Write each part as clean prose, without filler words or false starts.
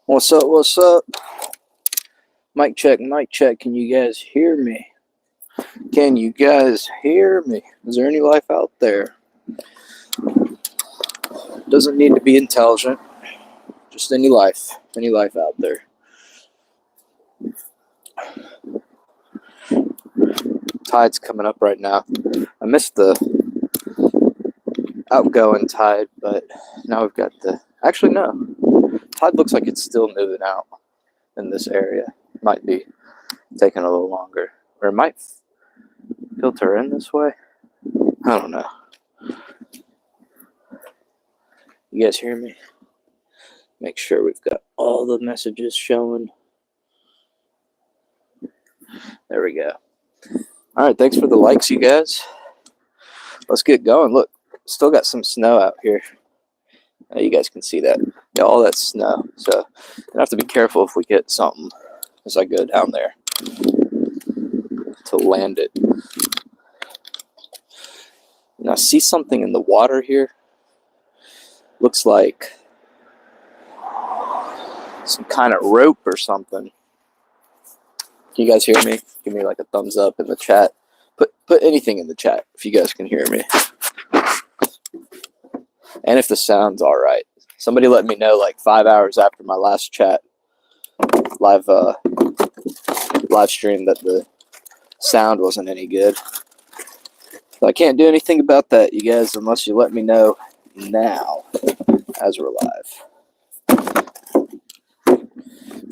What's up? What's up? Mic check, mic check. Can you guys hear me? Can you guys hear me? Is there any life out there? Doesn't need to be intelligent. Just any life out there. Tide's coming up right now. I missed the outgoing tide, but now we've got the... Actually, no. Tide looks like it's still moving out in this area. Might be taking a little longer. Or it might filter in this way. I don't know. You guys hear me? Make sure we've got all the messages showing. There we go. All right, thanks for the likes, you guys. Let's get going. Look, still got some snow out here. You guys can see that. Yeah, all that snow. So I have to be careful if we get something as I go down there to land it. And I see something in the water here. Looks like some kind of rope or something. Can you guys hear me? Give me like a thumbs up in the chat. Put anything in the chat if you guys can hear me. And if the sound's all right. Somebody let me know like 5 hours after my last chat live stream that the sound wasn't any good. So I can't do anything about that, you guys, unless you let me know now as we're live.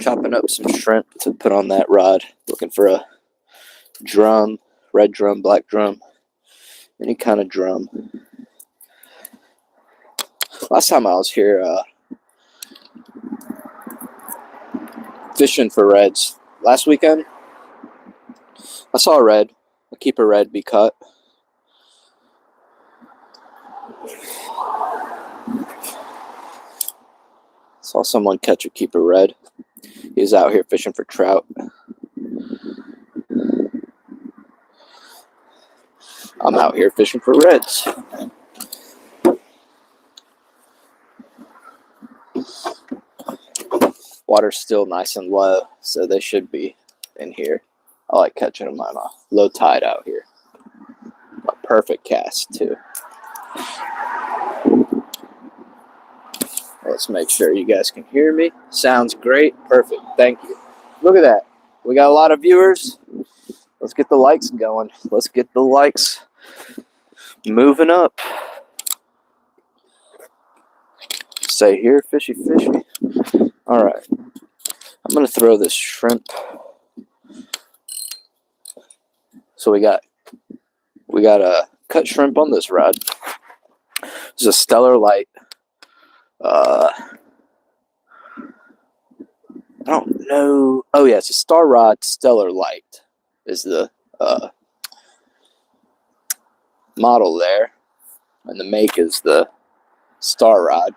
Chopping up some shrimp to put on that rod. Looking for a drum, red drum, black drum, any kind of drum. Last time I was here fishing for reds, last weekend, I saw a red. A keeper red be cut. Saw someone catch a keeper red. He was out here fishing for trout. I'm out here fishing for reds. Water's still nice and low, so they should be in here. I like catching them on a low tide out here. A perfect cast, too. Let's make sure you guys can hear me. Sounds great. Perfect. Thank you. Look at that. We got a lot of viewers. Let's get the likes going. Let's get the likes moving up. Say here, fishy, fishy. All right. I'm going to throw this shrimp. So we got a cut shrimp on this rod. This is a Stellar Light. I don't know. Oh yeah, it's a Star Rod Stellar Light is the model there, and the make is the Star Rod.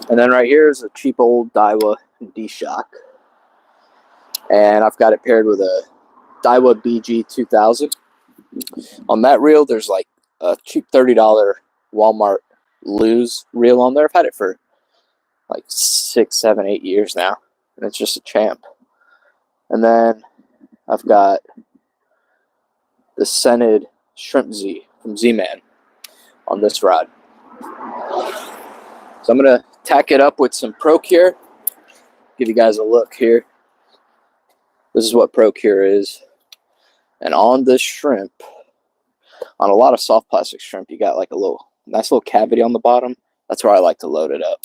And then right here is a cheap old Daiwa D-Shock, and I've got it paired with a Daiwa BG 2000. On that reel, there's like a cheap $30 Walmart Lose reel on there. I've had it for like 6, 7, 8 years now, and it's just a champ. And then I've got the scented Shrimp Z from Z-Man on this rod. So I'm going to tack it up with some Procure. Give you guys a look here. This is what Procure is. And on this shrimp, on a lot of soft plastic shrimp, you got like a nice little cavity on the bottom. That's where I like to load it up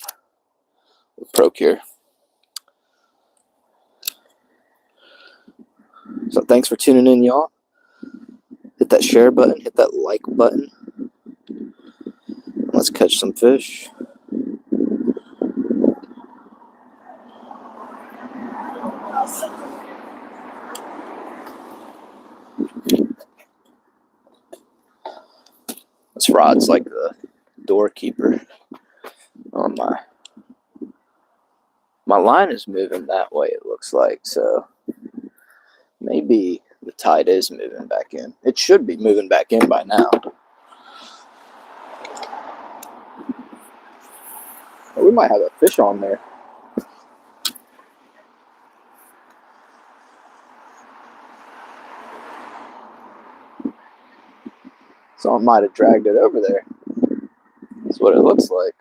with Procure. So thanks for tuning in, y'all. Hit that share button, hit that like button. Let's catch some fish. This rod's like the doorkeeper on my line is moving that way, it looks like, so maybe the tide is moving back in. It should be moving back in by now. Oh, we might have a fish on there. Someone might have dragged it over there. That's what it looks like.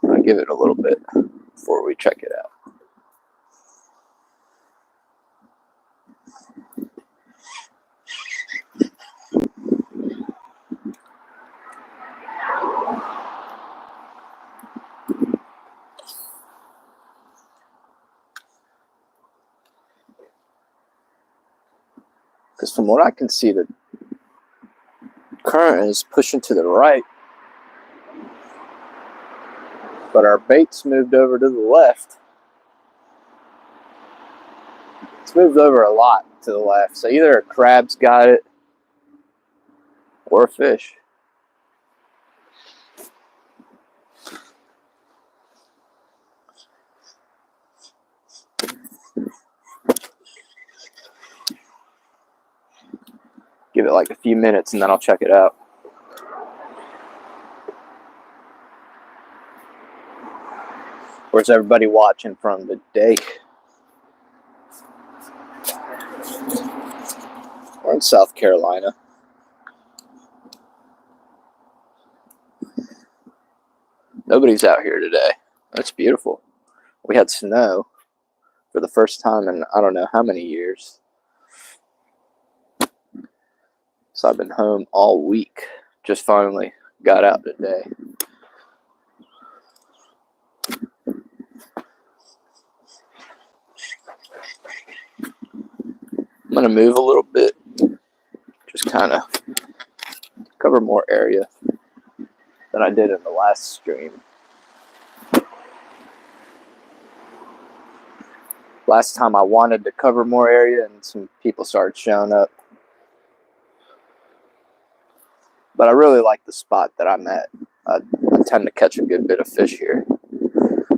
I'll give it a little bit before we check it out. Because from what I can see, the current is pushing to the right, but our bait's moved over to the left. It's moved over a lot to the left, so either a crab's got it or a fish. Give it like a few minutes and then I'll check it out. Where's everybody watching from today? We're in South Carolina. Nobody's out here today. That's beautiful. We had snow for the first time in I don't know how many years. So I've been home all week. Just finally got out today. I'm going to move a little bit. Just kind of cover more area than I did in the last stream. Last time I wanted to cover more area and some people started showing up. But I really like the spot that I'm at. I tend to catch a good bit of fish here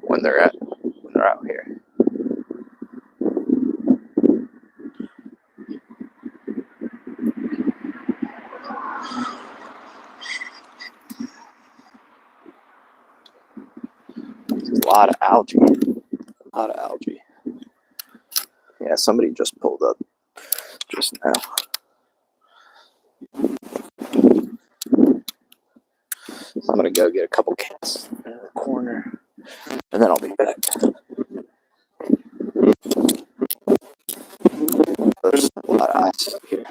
when they're out here. There's a lot of algae. A lot of algae. Yeah, somebody just pulled up just now. So I'm going to go get a couple casts in the corner, and then I'll be back. There's a lot of ice up here.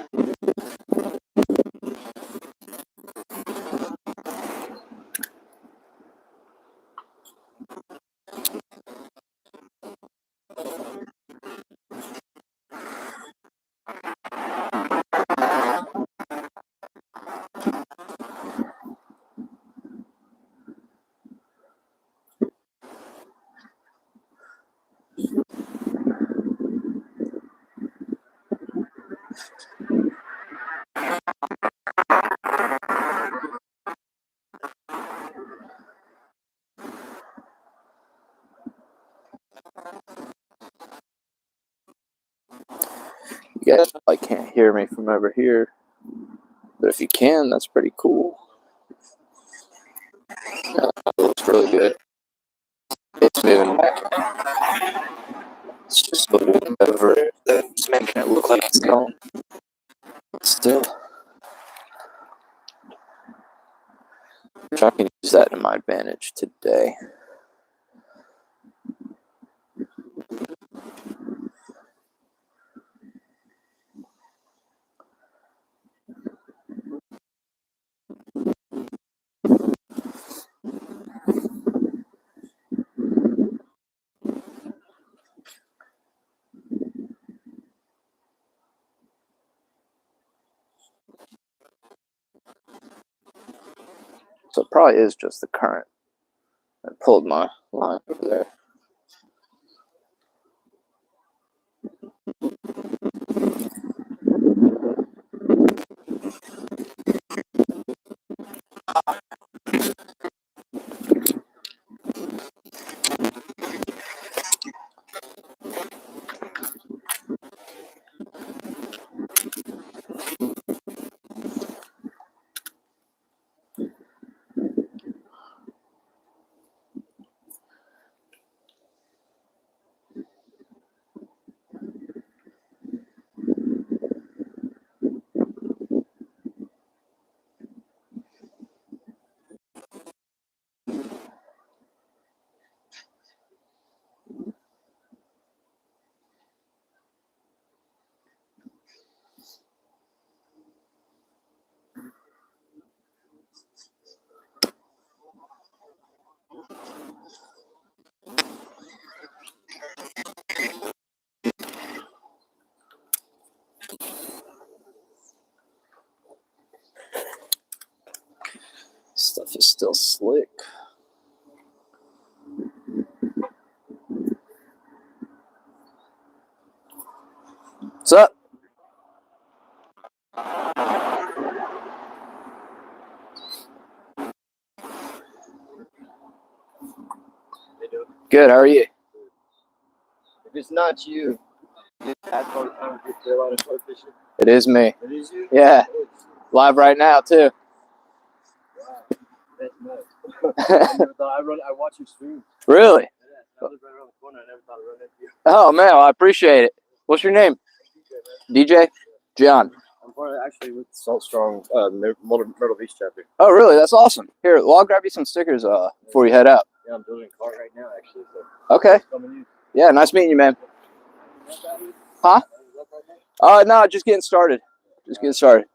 You guys probably can't hear me from over here, but if you can, that's pretty cool. It looks really good. It's moving back. It's just the wind over it that's making it look like it's gone. But still, I'm trying to use that to my advantage today. So it probably is just the current that pulled my line over there. Stuff is still slick. What's up? Good, how are you? If it's not you, it is me. It is you? Yeah. Live right now, too. Wow. That's nuts. I watch your stream. Really? Yeah, I live right around the corner. I never thought I'd run into you. Oh, man, well, I appreciate it. What's your name? DJ? John. I'm part of, actually with Salt Strong Myrtle Beach chapter. Oh, really? That's awesome. Here, well, I'll grab you some stickers before you head out. Yeah, I'm building a cart right now, actually. So okay. Yeah, nice meeting you, man. Huh? No, just getting started. Just getting started.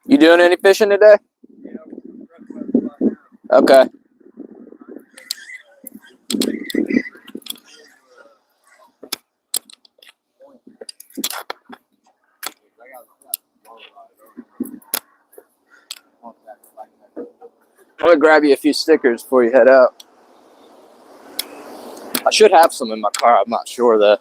You doing any fishing today? Okay. I'm gonna grab you a few stickers before you head out. I should have some in my car. I'm not sure though.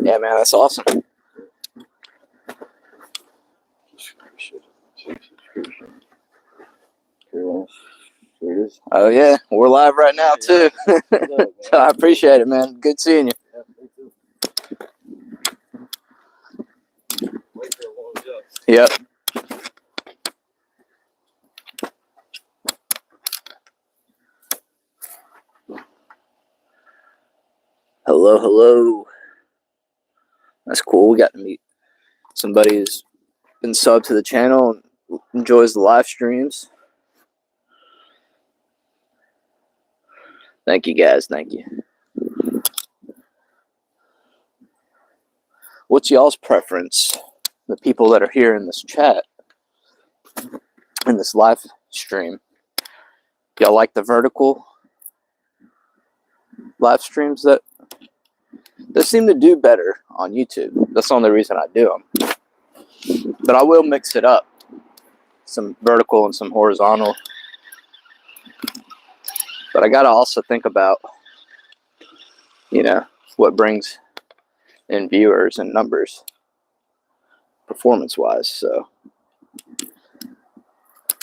Yeah, man, that's awesome. Oh yeah, we're live right now too. So I appreciate it, man. Good seeing you. Yep. Hello, hello. That's cool. We got to meet somebody who's been subbed to the channel and enjoys the live streams. Thank you, guys. Thank you. What's y'all's preference? The people that are here in this chat, in this live stream, y'all like the vertical live streams that seem to do better on YouTube? That's the only reason I do them. But I will mix it up, some vertical and some horizontal. But I gotta also think about, what brings in viewers and numbers, performance-wise. So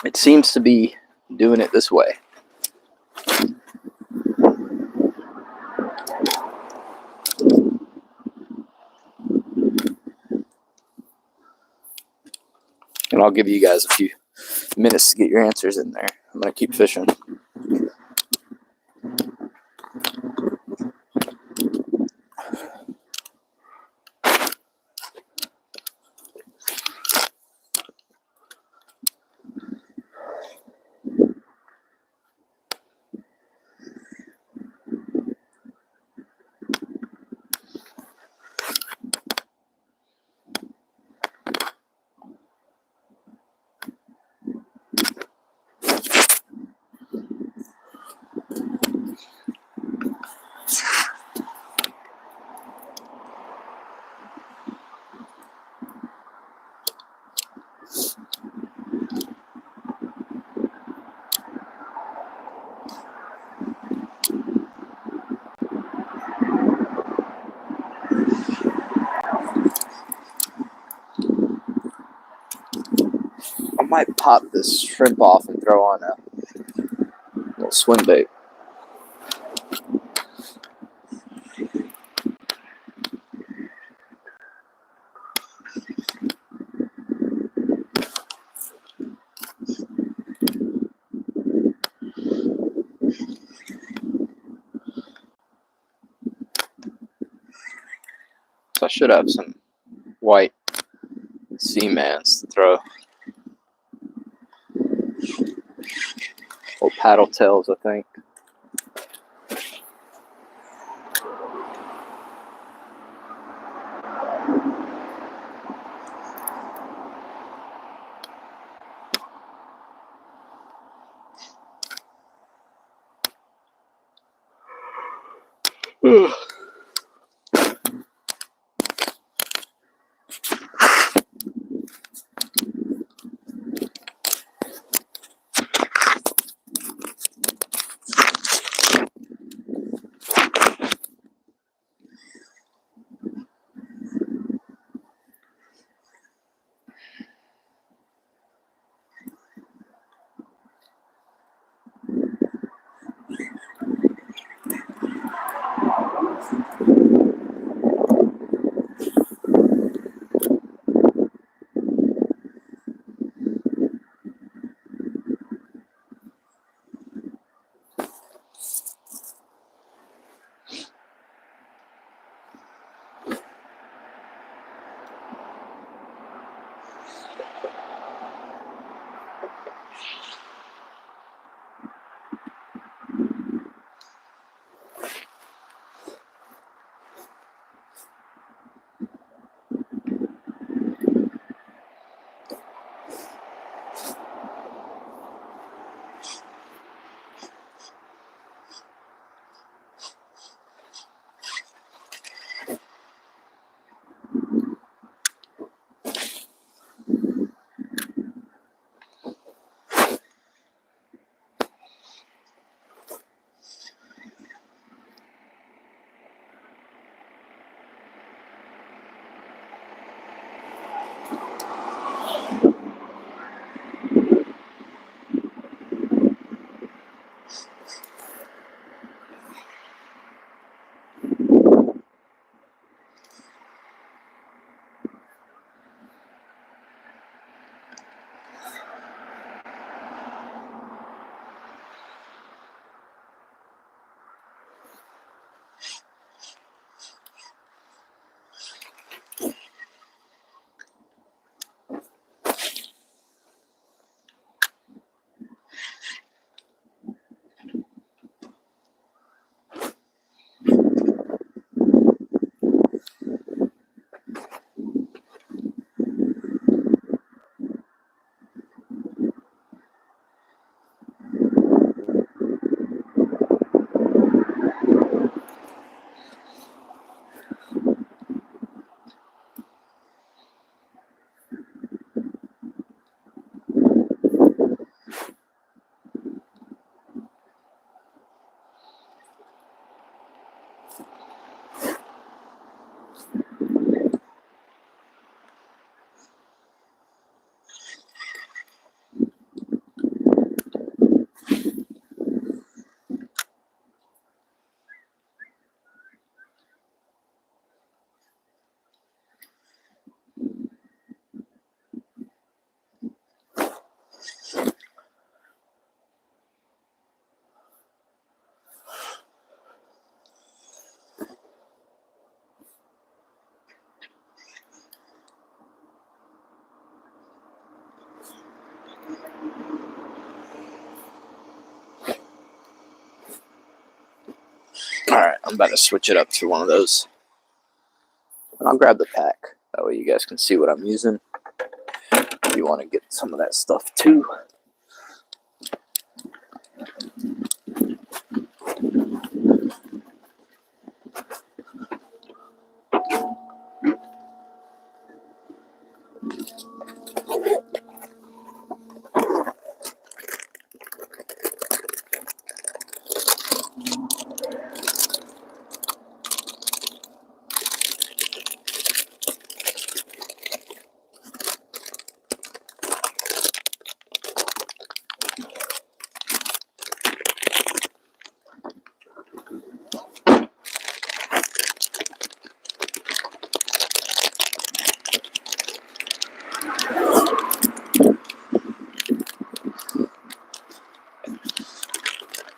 it seems to be doing it this way. And I'll give you guys a few minutes to get your answers in there. I'm gonna keep fishing. I might pop this shrimp off and throw on a little swim bait. should have some white Seamans to throw. Or paddle tails, I think. Alright, I'm about to switch it up to one of those. And I'll grab the pack. That way you guys can see what I'm using. If you want to get some of that stuff too.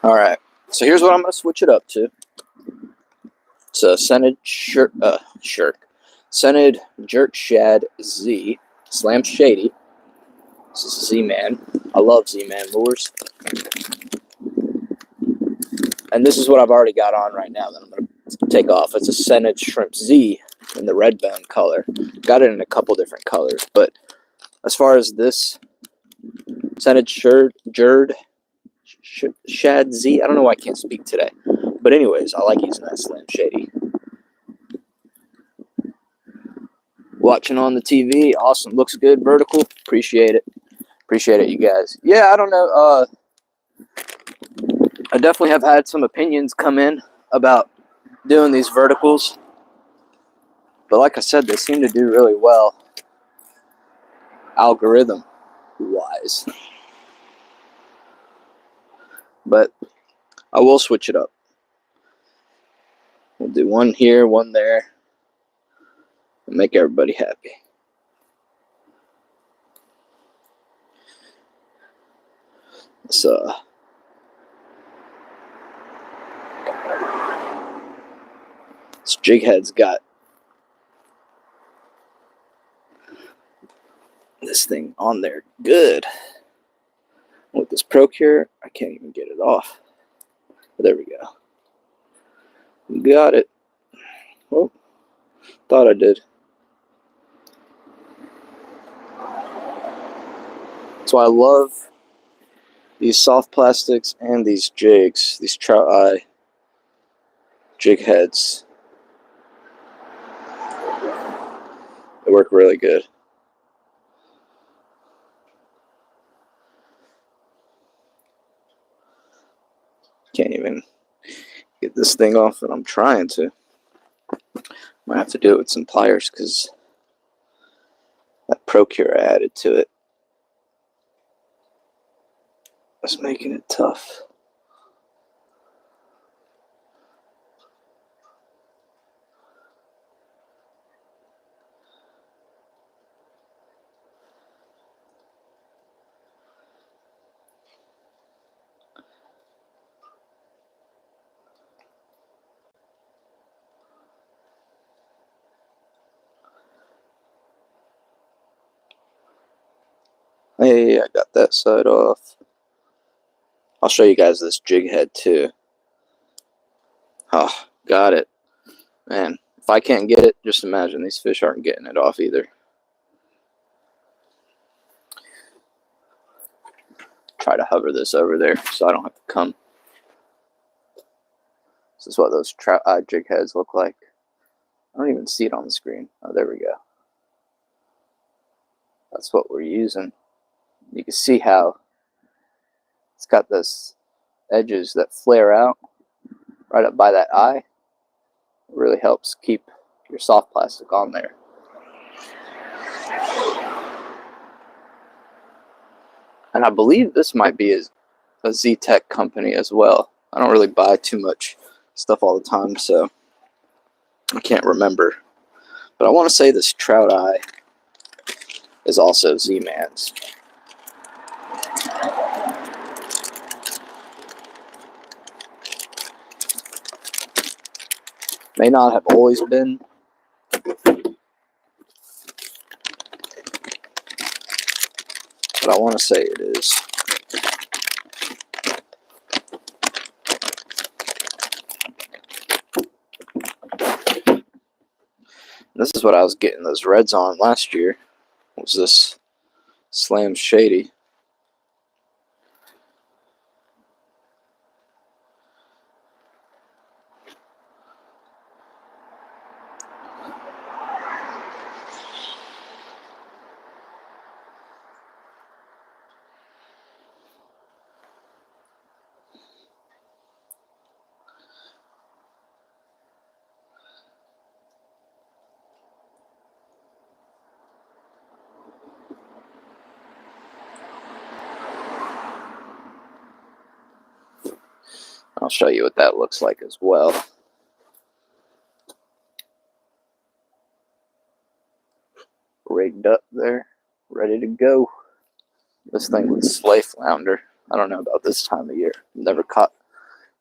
Alright, so here's what I'm going to switch it up to. It's a scented Scented Jerk Shad Z, Slam Shady. This is Z-Man. I love Z-Man lures. And this is what I've already got on right now that I'm going to take off. It's a Scented Shrimp Z in the red bone color. Got it in a couple different colors. But as far as this Scented Shad Z, I don't know why I can't speak today. But anyways, I like using that Slam Shady. Watching on the TV, awesome, looks good, vertical, appreciate it, you guys. Yeah, I don't know, I definitely have had some opinions come in about doing these verticals, but like I said, they seem to do really well, algorithm wise, but I will switch it up. We'll do one here, one there, and make everybody happy. So this jig head's got this thing on there good. With this Procure, I can't even get it off. There we go. Got it. Oh, thought I did. So I love these soft plastics and these jigs, these trout eye jig heads. They work really good. Can't even get this thing off, and I'm trying to. Might have to do it with some pliers because that Procure I added to it is making it tough. Hey, I got that side off. I'll show you guys this jig head too. Oh, got it. Man, if I can't get it, just imagine these fish aren't getting it off either. Try to hover this over there so I don't have to come. This is what those trout eye jig heads look like. I don't even see it on the screen. Oh, there we go. That's what we're using. You can see how it's got this edges that flare out right up by that eye. It really helps keep your soft plastic on there. And I believe this might be a Z-Tech company as well. I don't really buy too much stuff all the time, so I can't remember. But I want to say this trout eye is also Z-Man's. May not have always been, but I want to say it is. This is what I was getting those reds on last year. Was this Slam Shady. I'll show you what that looks like as well. Rigged up there, ready to go. This thing would slay flounder. I don't know about this time of year. Never caught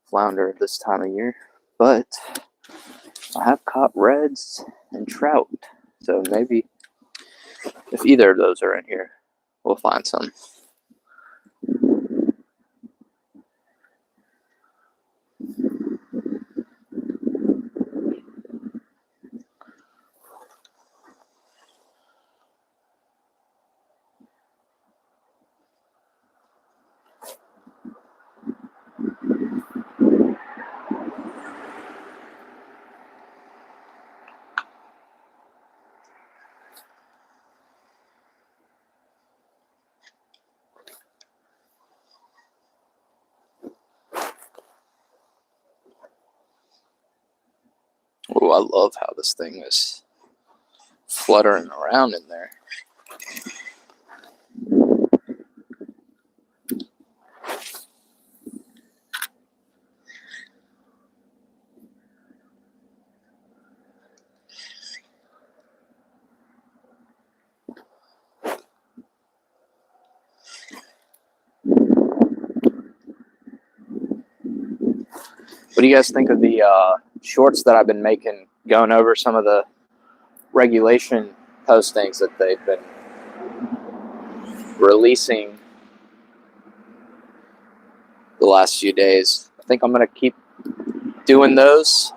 flounder this time of year, but I have caught reds and trout So maybe if either of those are in here, we'll find some. Oh, I love how this thing is fluttering around in there. What do you guys think of the shorts that I've been making, going over some of the regulation postings that they've been releasing the last few days? I think I'm going to keep doing those.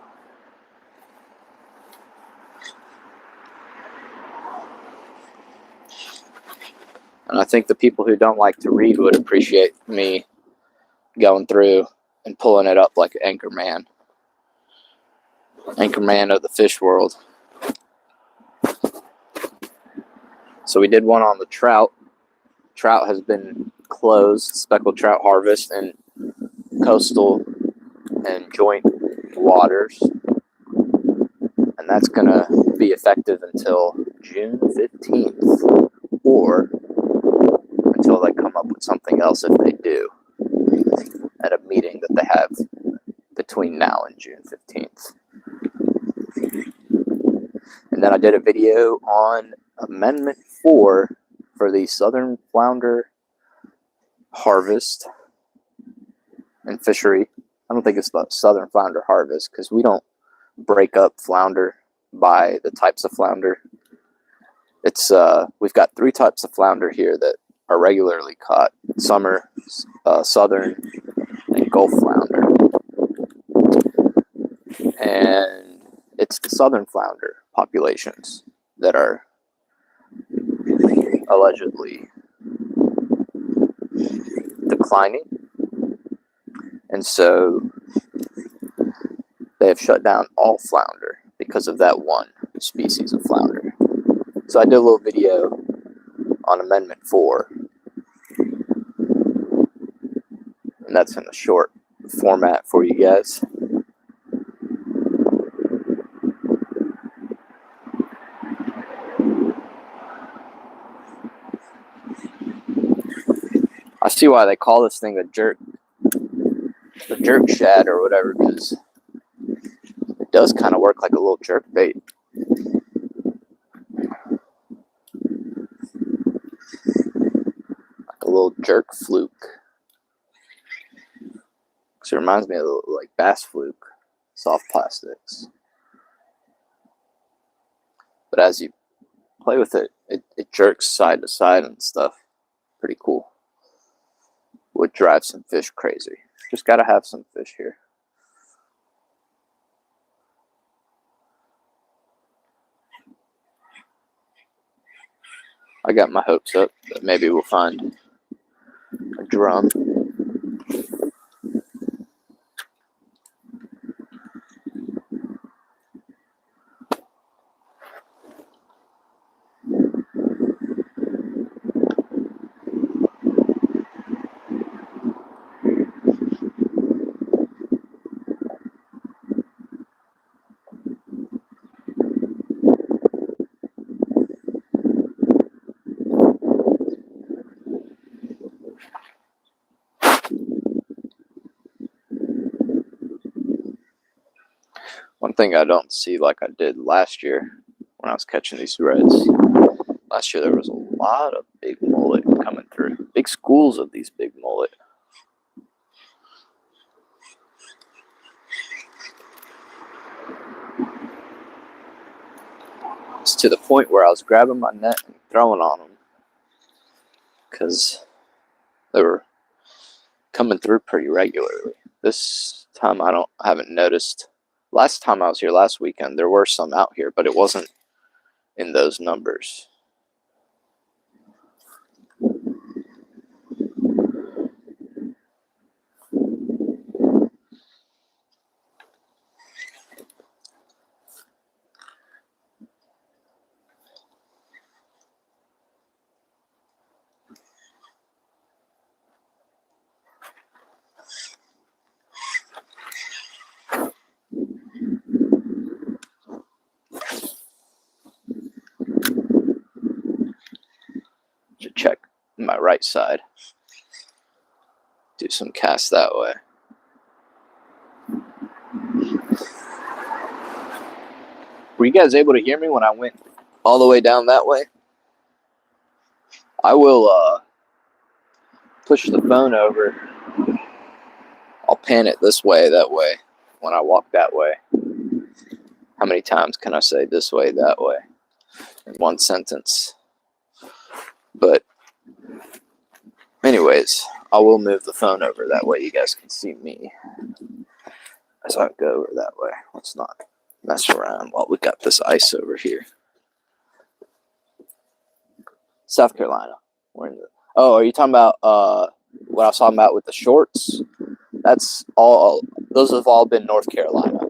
And I think the people who don't like to read would appreciate me going through and pulling it up like Anchorman of the fish world. So we did one on the trout. Trout has been closed, speckled trout harvest in coastal and joint waters. And that's going to be effective until June 15th, or until they come up with something else if they do, at a meeting that they have between now and June 15th. And then I did a video on Amendment 4 for the southern flounder harvest and fishery. I don't think it's about southern flounder harvest, because we don't break up flounder by the types of flounder. It's we've got 3 types of flounder here that are regularly caught: summer, southern, and Gulf flounder. And it's the southern flounder populations that are allegedly declining. And so they have shut down all flounder because of that one species of flounder. So I did a little video on Amendment 4, and that's in a short format for you guys. I see why they call this thing a jerk shad or whatever, because it does kind of work like a little jerk bait. Like a little jerk fluke. Because it reminds me of like bass fluke, soft plastics. But as you play with it, it jerks side to side and stuff. Pretty cool. Would drive some fish crazy. Just gotta have some fish here. I got my hopes up that maybe we'll find a drum. One thing I don't see like I did last year when I was catching these reds. Last year there was a lot of big mullet coming through. Big schools of these big mullet. It's to the point where I was grabbing my net and throwing on them because they were coming through pretty regularly. This time I haven't noticed. Last time I was here last weekend, there were some out here, but it wasn't in those numbers. Should check my right side. Do some casts that way. Were you guys able to hear me when I went all the way down that way? I will push the phone over. I'll pan it this way, that way, when I walk that way. How many times can I say this way, that way in one sentence? But anyways, I will move the phone over that way you guys can see me as I go over that way. Let's not mess around while we got this ice over here. South Carolina. We're in the, oh, are you talking about what I was talking about with the shorts? That's all. Those have all been North Carolina.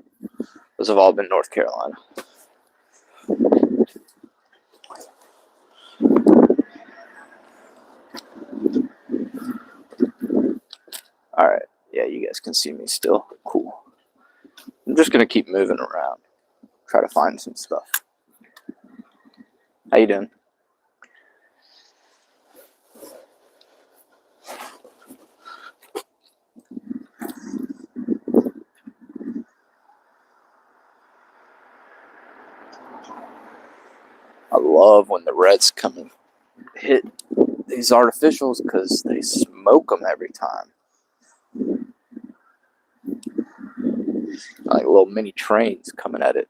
Those have all been North Carolina. All right. Yeah, you guys can see me still. Cool. I'm just gonna keep moving around. Try to find some stuff. How you doing? I love when the reds come and hit these artificials because they smoke them every time. Like little mini trains coming at it.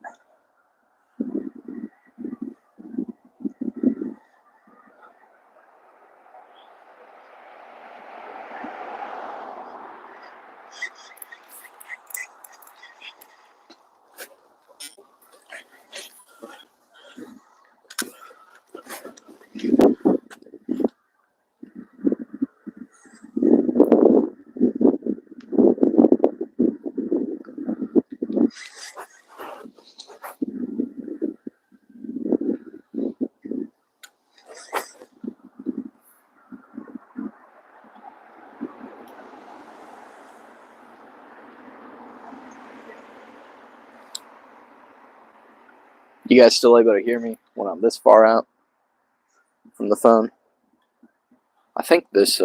You guys still able to hear me when I'm this far out from the phone? I think this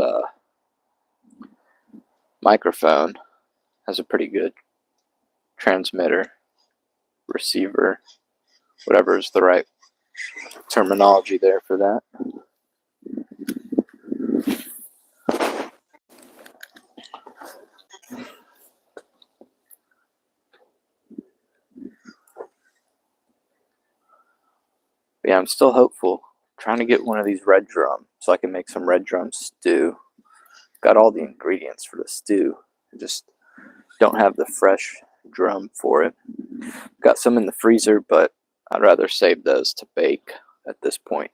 microphone has a pretty good transmitter, receiver, whatever is the right terminology there for that. But yeah, I'm still hopeful. Trying to get one of these red drum so I can make some red drum stew. Got all the ingredients for the stew. I just don't have the fresh drum for it. Got some in the freezer, but I'd rather save those to bake at this point.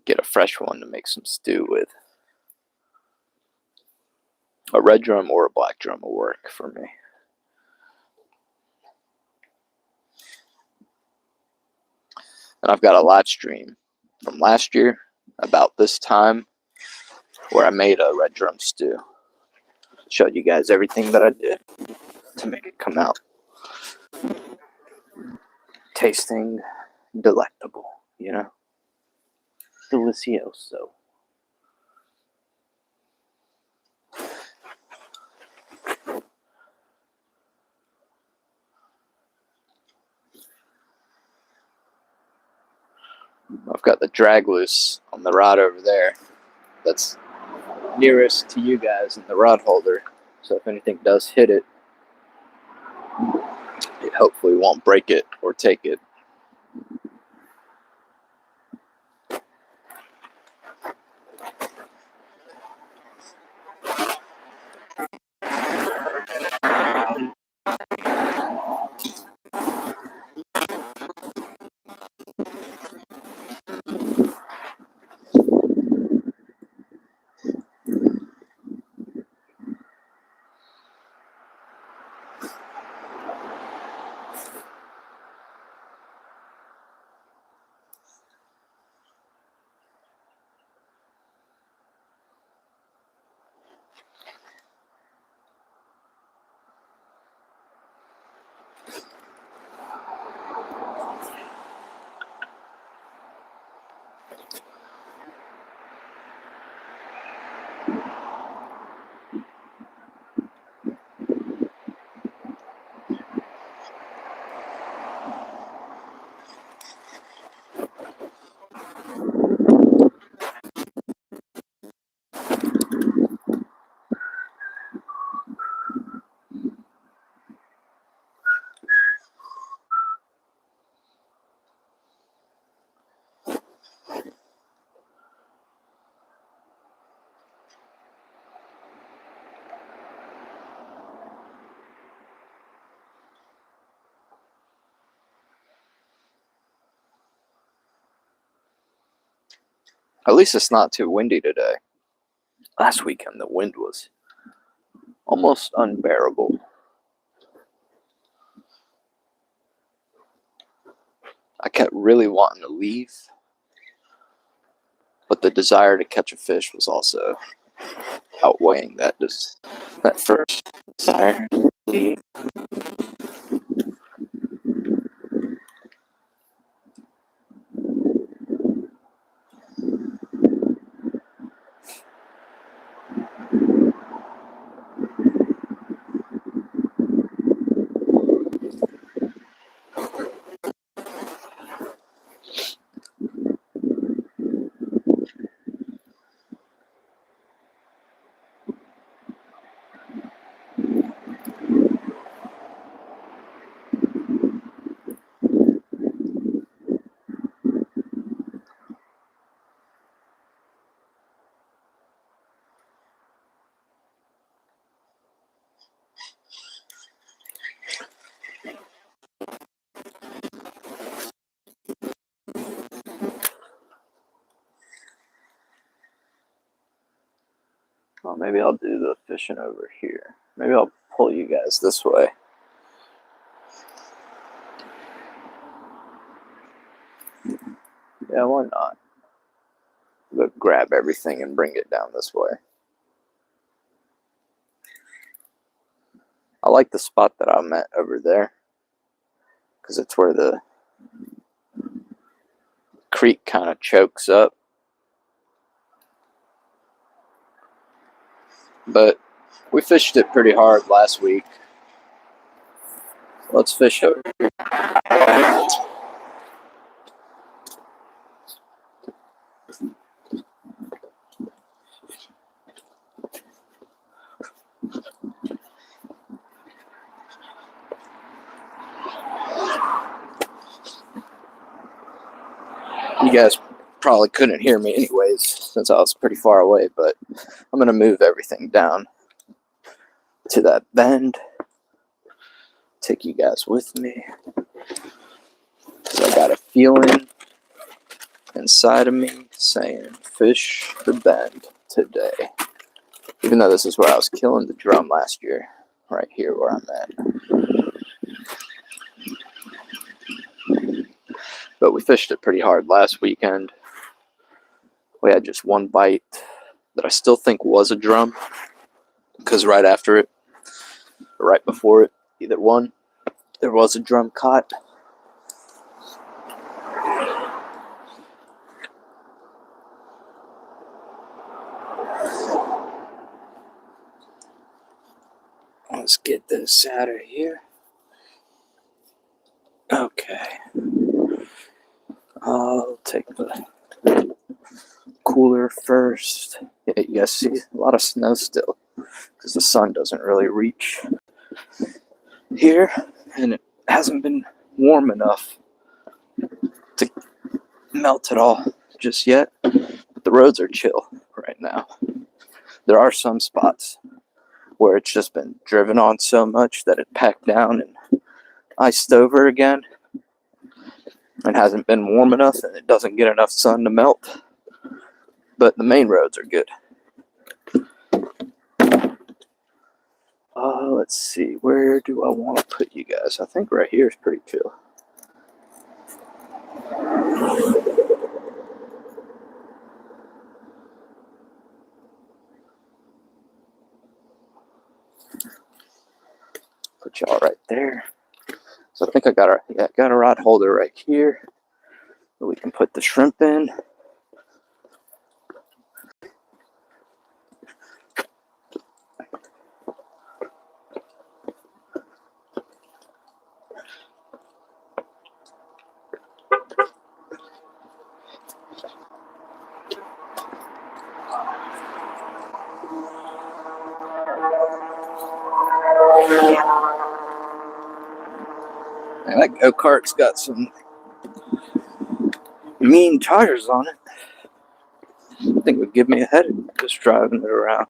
Get a fresh one to make some stew with. A red drum or a black drum will work for me. And I've got a live stream from last year about this time where I made a red drum stew. Showed you guys everything that I did to make it come out tasting delectable, you know? Delicioso. I've got the drag loose on the rod over there. That's nearest to you guys in the rod holder. So if anything does hit it, it hopefully won't break it or take it. At least it's not too windy today. Last weekend the wind was almost unbearable. I kept really wanting to leave, but the desire to catch a fish was also outweighing that first desire to leave. Well, maybe I'll do the fishing over here. Maybe I'll pull you guys this way. Yeah, why not? Go grab everything and bring it down this way. I like the spot that I'm at over there because it's where the creek kind of chokes up. But we fished it pretty hard last week. Let's fish over here. You guys probably couldn't hear me anyways since I was pretty far away, but I'm going to move everything down to that bend. Take you guys with me. So I got a feeling inside of me saying fish the bend today. Even though this is where I was killing the drum last year. Right here where I'm at. But we fished it pretty hard last weekend. We had just one bite that I still think was a drum. Because right after it, or right before it, either one, there was a drum caught. Let's get this out of here. Okay. I'll take the cooler first. Yeah, you guys see a lot of snow still because the sun doesn't really reach here, and it hasn't been warm enough to melt it all just yet. But the roads are chill right now. There are some spots where it's just been driven on so much that it packed down and iced over again. It hasn't been warm enough and it doesn't get enough sun to melt. But the main roads are good. Let's see. Where do I want to put you guys? I think right here is pretty chill. Put y'all right there. So I think I got a rod holder right here that we can put the shrimp in. And that go-kart's got some mean tires on it. I think it would give me a headache just driving it around.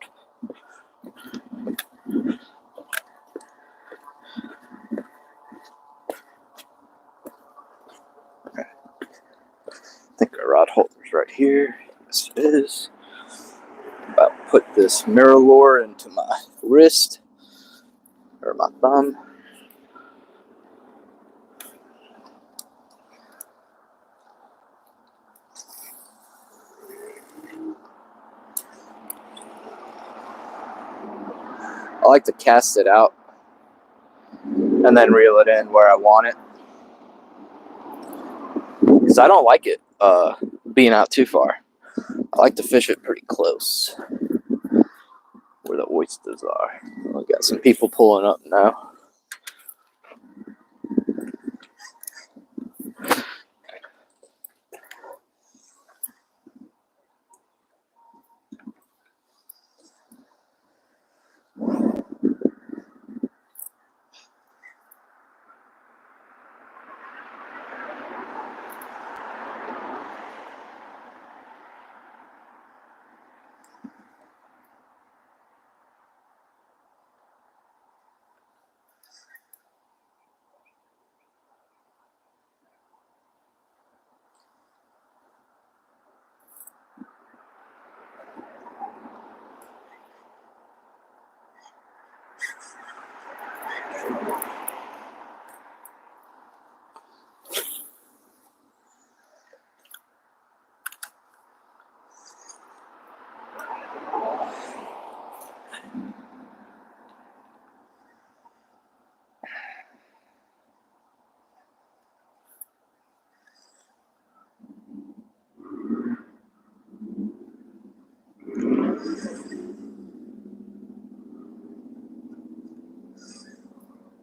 Okay. I think our rod holder's right here. Yes, it is. About to put this Murrells into my wrist or my thumb. I like to cast it out and then reel it in where I want it, because I don't like it being out too far. I like to fish it pretty close where the oysters are. We got some people pulling up now.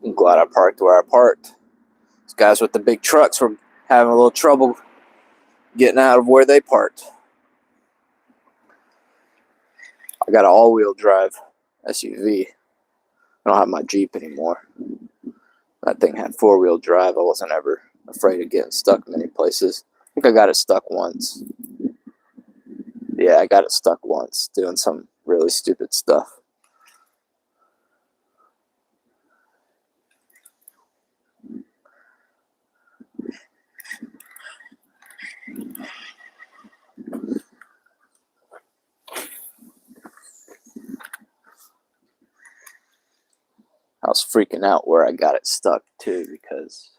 I'm glad I parked where I parked. These guys with the big trucks were having a little trouble getting out of where they parked. I got an all-wheel drive SUV. I don't have my Jeep anymore. That thing had four-wheel drive. I wasn't ever afraid of getting stuck many places. I think I got it stuck once. Yeah, I got it stuck once doing some really stupid stuff. I was freaking out where I got it stuck too, because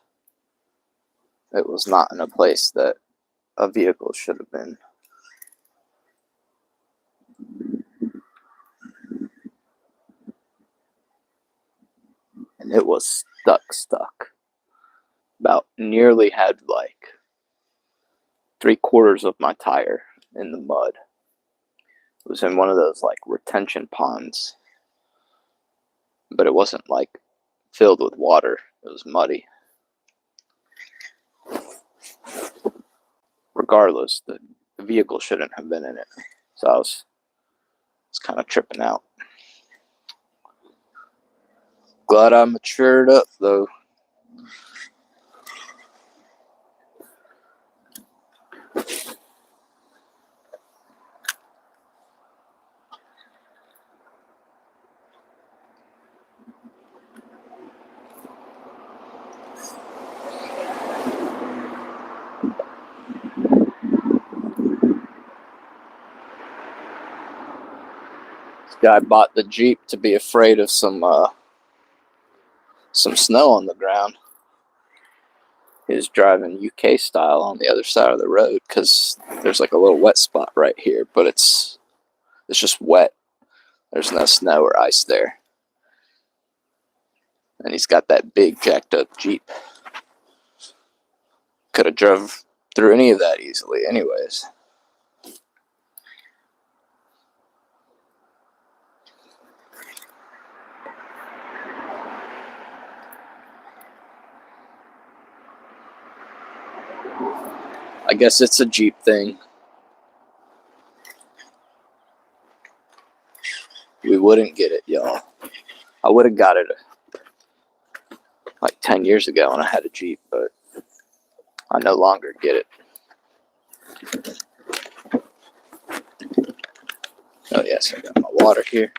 it was not in a place that a vehicle should have been. And it was stuck. About nearly had like 3/4 of my tire in the mud. It was in one of those like retention ponds, but it wasn't like filled with water. It was muddy. Regardless, the vehicle shouldn't have been in it. So I was kind of tripping out. Glad I matured up though. This guy bought the Jeep to be afraid of some snow on the ground. He was driving UK style on the other side of the road because there's like a little wet spot right here, but it's just wet. There's no snow or ice there. And he's got that big jacked up Jeep. Could have drove through any of that easily anyways. I guess it's a Jeep thing. We wouldn't get it, y'all. I would have got it like 10 years ago when I had a Jeep, but I no longer get it. Oh yes, I got my water here.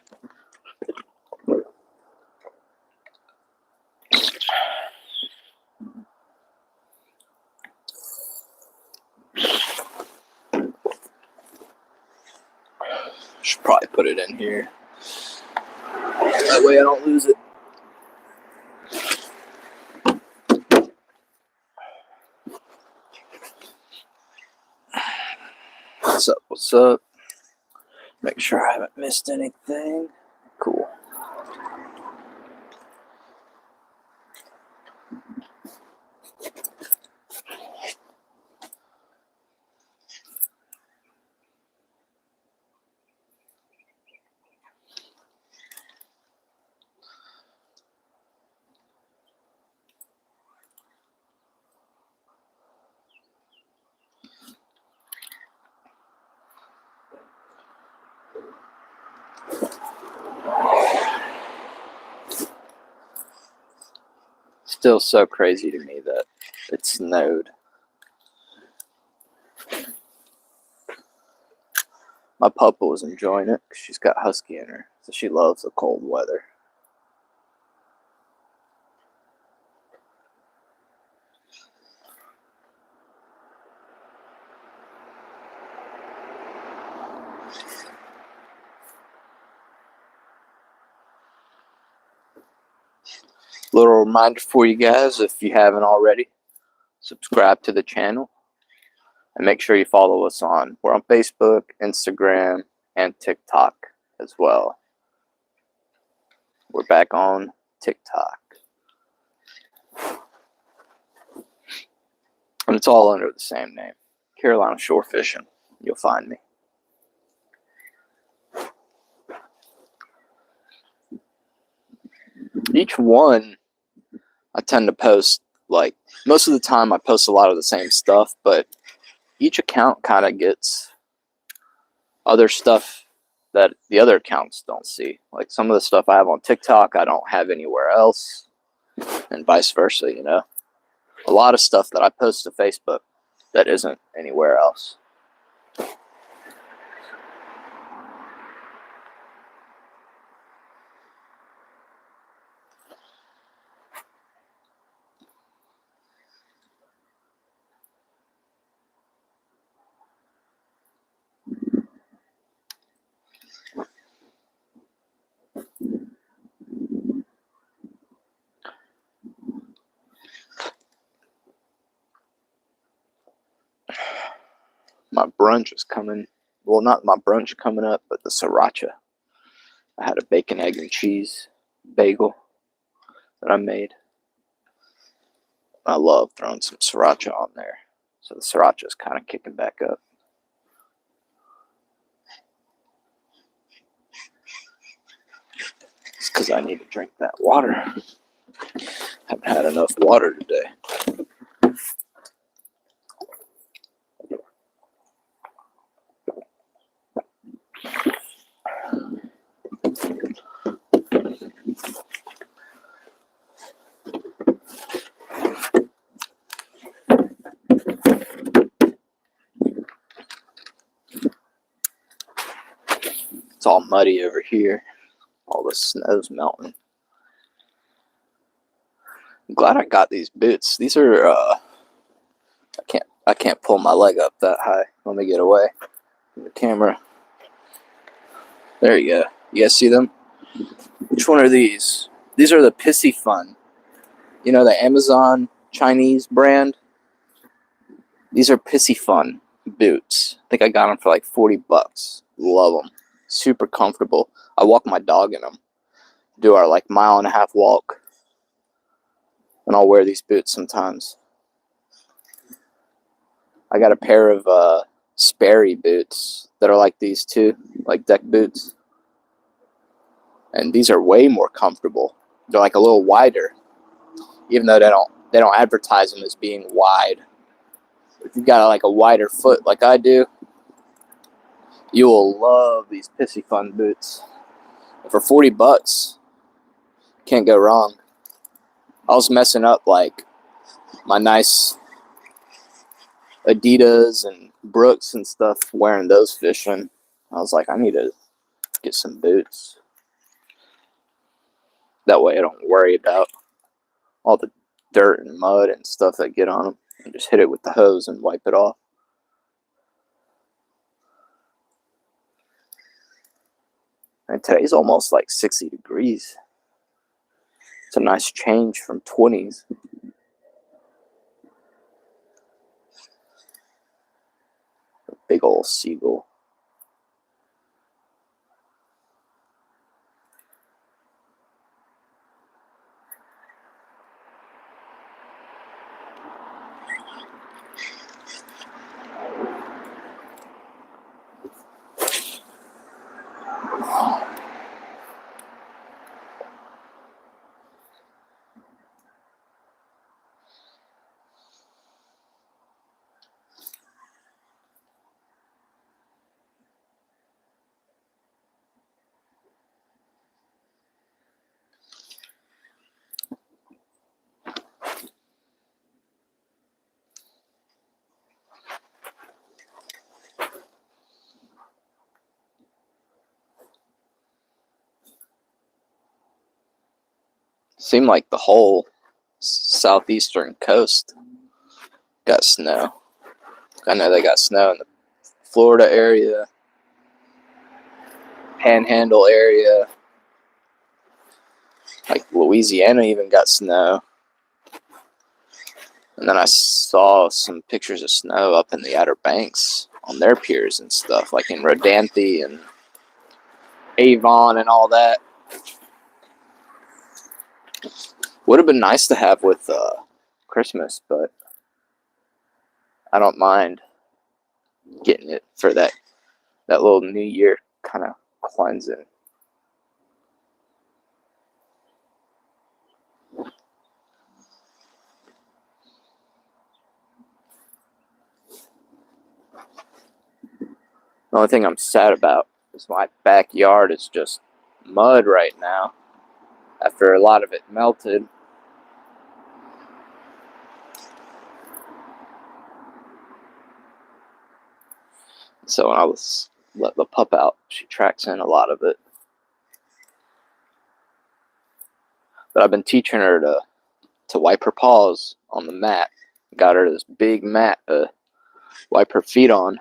Should probably put it in here. That way I don't lose it. What's up? What's up? Make sure I haven't missed anything. Cool. Still so crazy to me that it snowed. My puppa was enjoying it because she's got husky in her, so she loves the cold weather. Little reminder for you guys, if you haven't already, subscribe to the channel and make sure you follow us on. We're on Facebook, Instagram, and TikTok as well. We're back on TikTok. And it's all under the same name, Carolina Shore Fishing. You'll find me. Each one, I tend to post, like, most of the time I post a lot of the same stuff, but each account kind of gets other stuff that the other accounts don't see. Like some of the stuff I have on TikTok, I don't have anywhere else, and vice versa, you know. A lot of stuff that I post to Facebook that isn't anywhere else. My brunch is coming. Well, not my brunch coming up, but the sriracha. I had a bacon, egg, and cheese bagel that I made. I love throwing some sriracha on there. So the sriracha is kind of kicking back up. It's because I need to drink that water. Haven't had enough water today. It's all muddy over here. All the snow's melting. I'm glad I got these boots. These are I can't pull my leg up that high. Let me get away from the camera. There you go. You guys see them? Which one are these? These are the Pissy Fun. You know, the Amazon Chinese brand? These are Pissy Fun boots. I think I got them for like 40 bucks. Love them. Super comfortable. I walk my dog in them. Do our like 1.5 mile walk. And I'll wear these boots sometimes. I got a pair of Sperry boots that are like these too, like deck boots. And these are way more comfortable. They're like a little wider, even though they don't advertise them as being wide. If you've got like a wider foot like I do, you will love these Pissy Fun boots. For 40 bucks, can't go wrong. I was messing up like my nice Adidas and Brooks and stuff, wearing those fishing. I was like, I need to get some boots. That way I don't worry about all the dirt and mud and stuff that get on them. And just hit it with the hose and wipe it off. And today's almost like 60 degrees. It's a nice change from 20s. Big old seagull. Seemed like the whole southeastern coast got snow. I know they got snow in the Florida area, Panhandle area, like Louisiana even got snow. And then I saw some pictures of snow up in the Outer Banks on their piers and stuff, like in Rodanthe and Avon and all that. Would have been nice to have with Christmas, but I don't mind getting it for that little New Year kind of cleansing. The only thing I'm sad about is my backyard is just mud right now after a lot of it melted. So when I let the pup out, she tracks in a lot of it. But I've been teaching her to wipe her paws on the mat. Got her this big mat to wipe her feet on.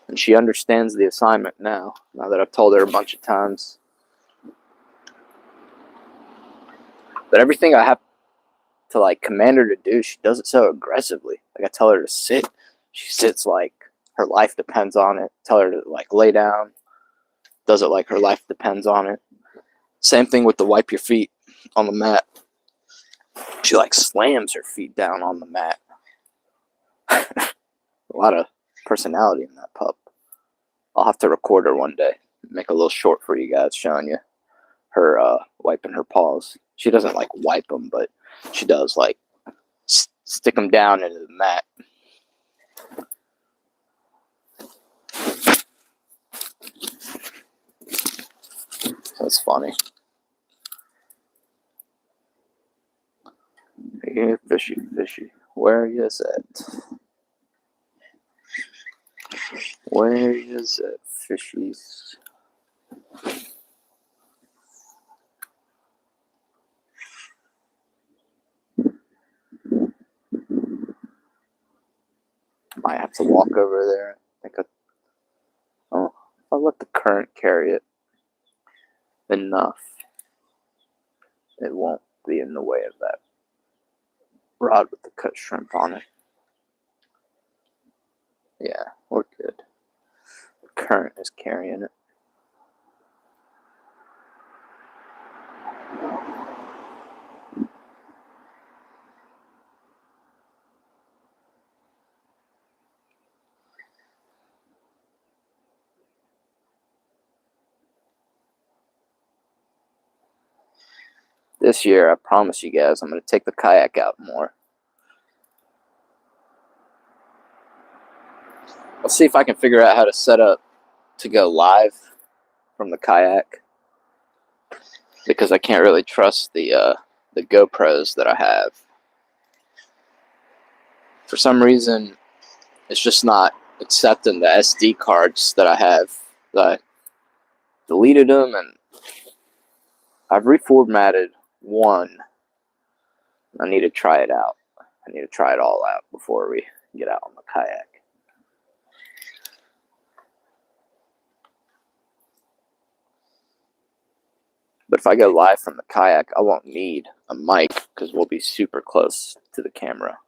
And she understands the assignment now that I've told her a bunch of times. But everything I have to like command her to do, she does it so aggressively. Like I tell her to sit, she sits like her life depends on it. Tell her to like lay down, does it like her life depends on it. Same thing with the wipe your feet on the mat. She like slams her feet down on the mat. A lot of personality in that pup. I'll have to record her one day. Make a little short for you guys showing you her wiping her paws. She doesn't like wipe them, but she does like stick them down into the mat. That's funny. Hey, fishy, fishy. Where is it? Where is it, fishies? Might have to walk over there. Oh, I'll let the current carry it enough. It won't be in the way of that rod with the cut shrimp on it. Yeah, we're good. The current is carrying it. This year, I promise you guys, I'm going to take the kayak out more. I'll see if I can figure out how to set up to go live from the kayak, because I can't really trust the GoPros that I have. For some reason, it's just not accepting the SD cards that I have. I deleted them, and I've reformatted one. I need to try it out. I need to try it all out before we get out on the kayak. But if I go live from the kayak, I won't need a mic because we'll be super close to the camera.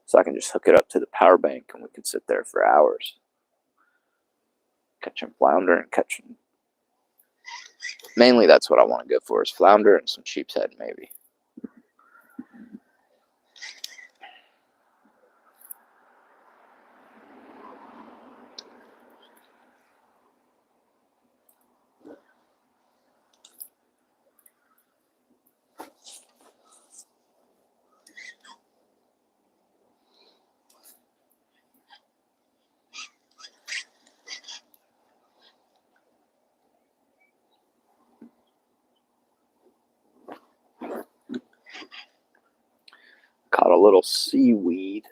So I can just hook it up to the power bank and we can sit there for hours. Catching flounder and catching. Mainly that's what I want to go for is flounder and some sheepshead maybe. Caught a little seaweed.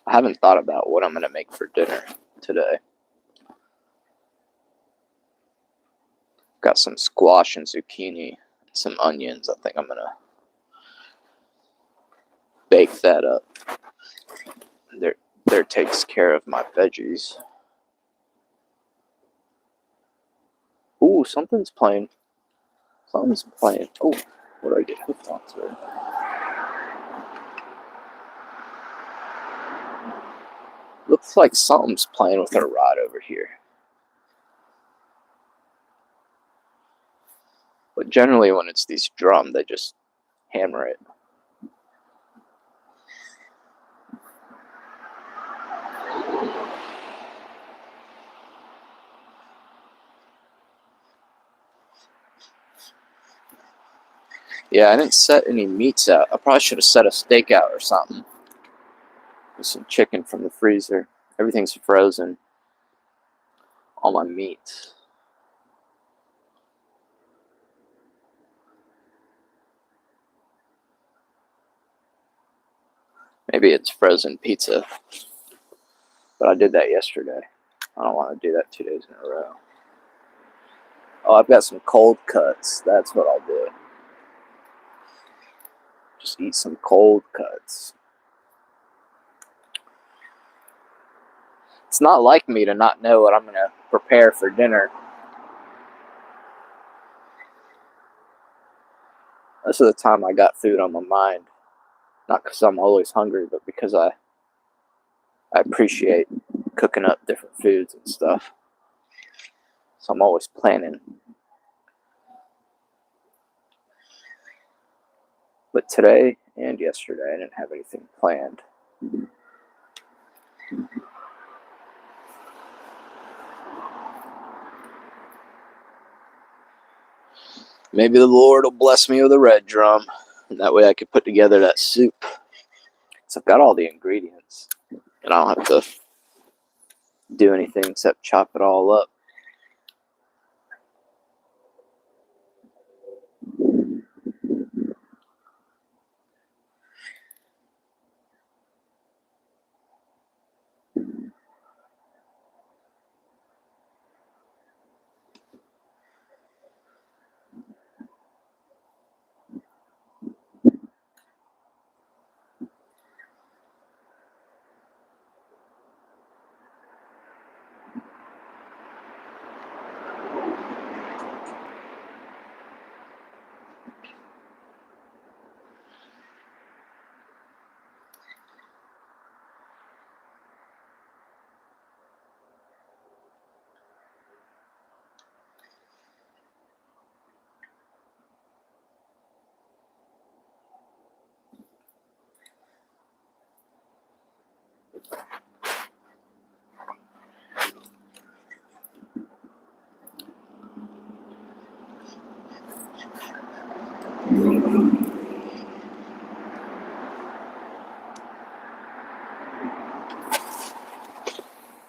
I haven't thought about what I'm going to make for dinner today. Got some squash and zucchini, some onions. I think I'm going to bake that up. There takes care of my veggies. Ooh, something's playing. Something's playing. Oh, what do I get hooked onto? Looks like something's playing with a rod over here. But generally when it's these drum, they just hammer it. Yeah, I didn't set any meats out. I probably should have set a steak out or something. With some chicken from the freezer. Everything's frozen. All my meat. Maybe it's frozen pizza. But I did that yesterday. I don't want to do that 2 days in a row. Oh, I've got some cold cuts. That's what I'll do. Just eat some cold cuts. It's not like me to not know what I'm going to prepare for dinner. Most of the time I got food on my mind. Not because I'm always hungry, but because I appreciate cooking up different foods and stuff. So I'm always planning. But today and yesterday I didn't have anything planned. Maybe the Lord will bless me with a red drum. And that way I could put together that soup. So I've got all the ingredients. And I don't have to do anything except chop it all up.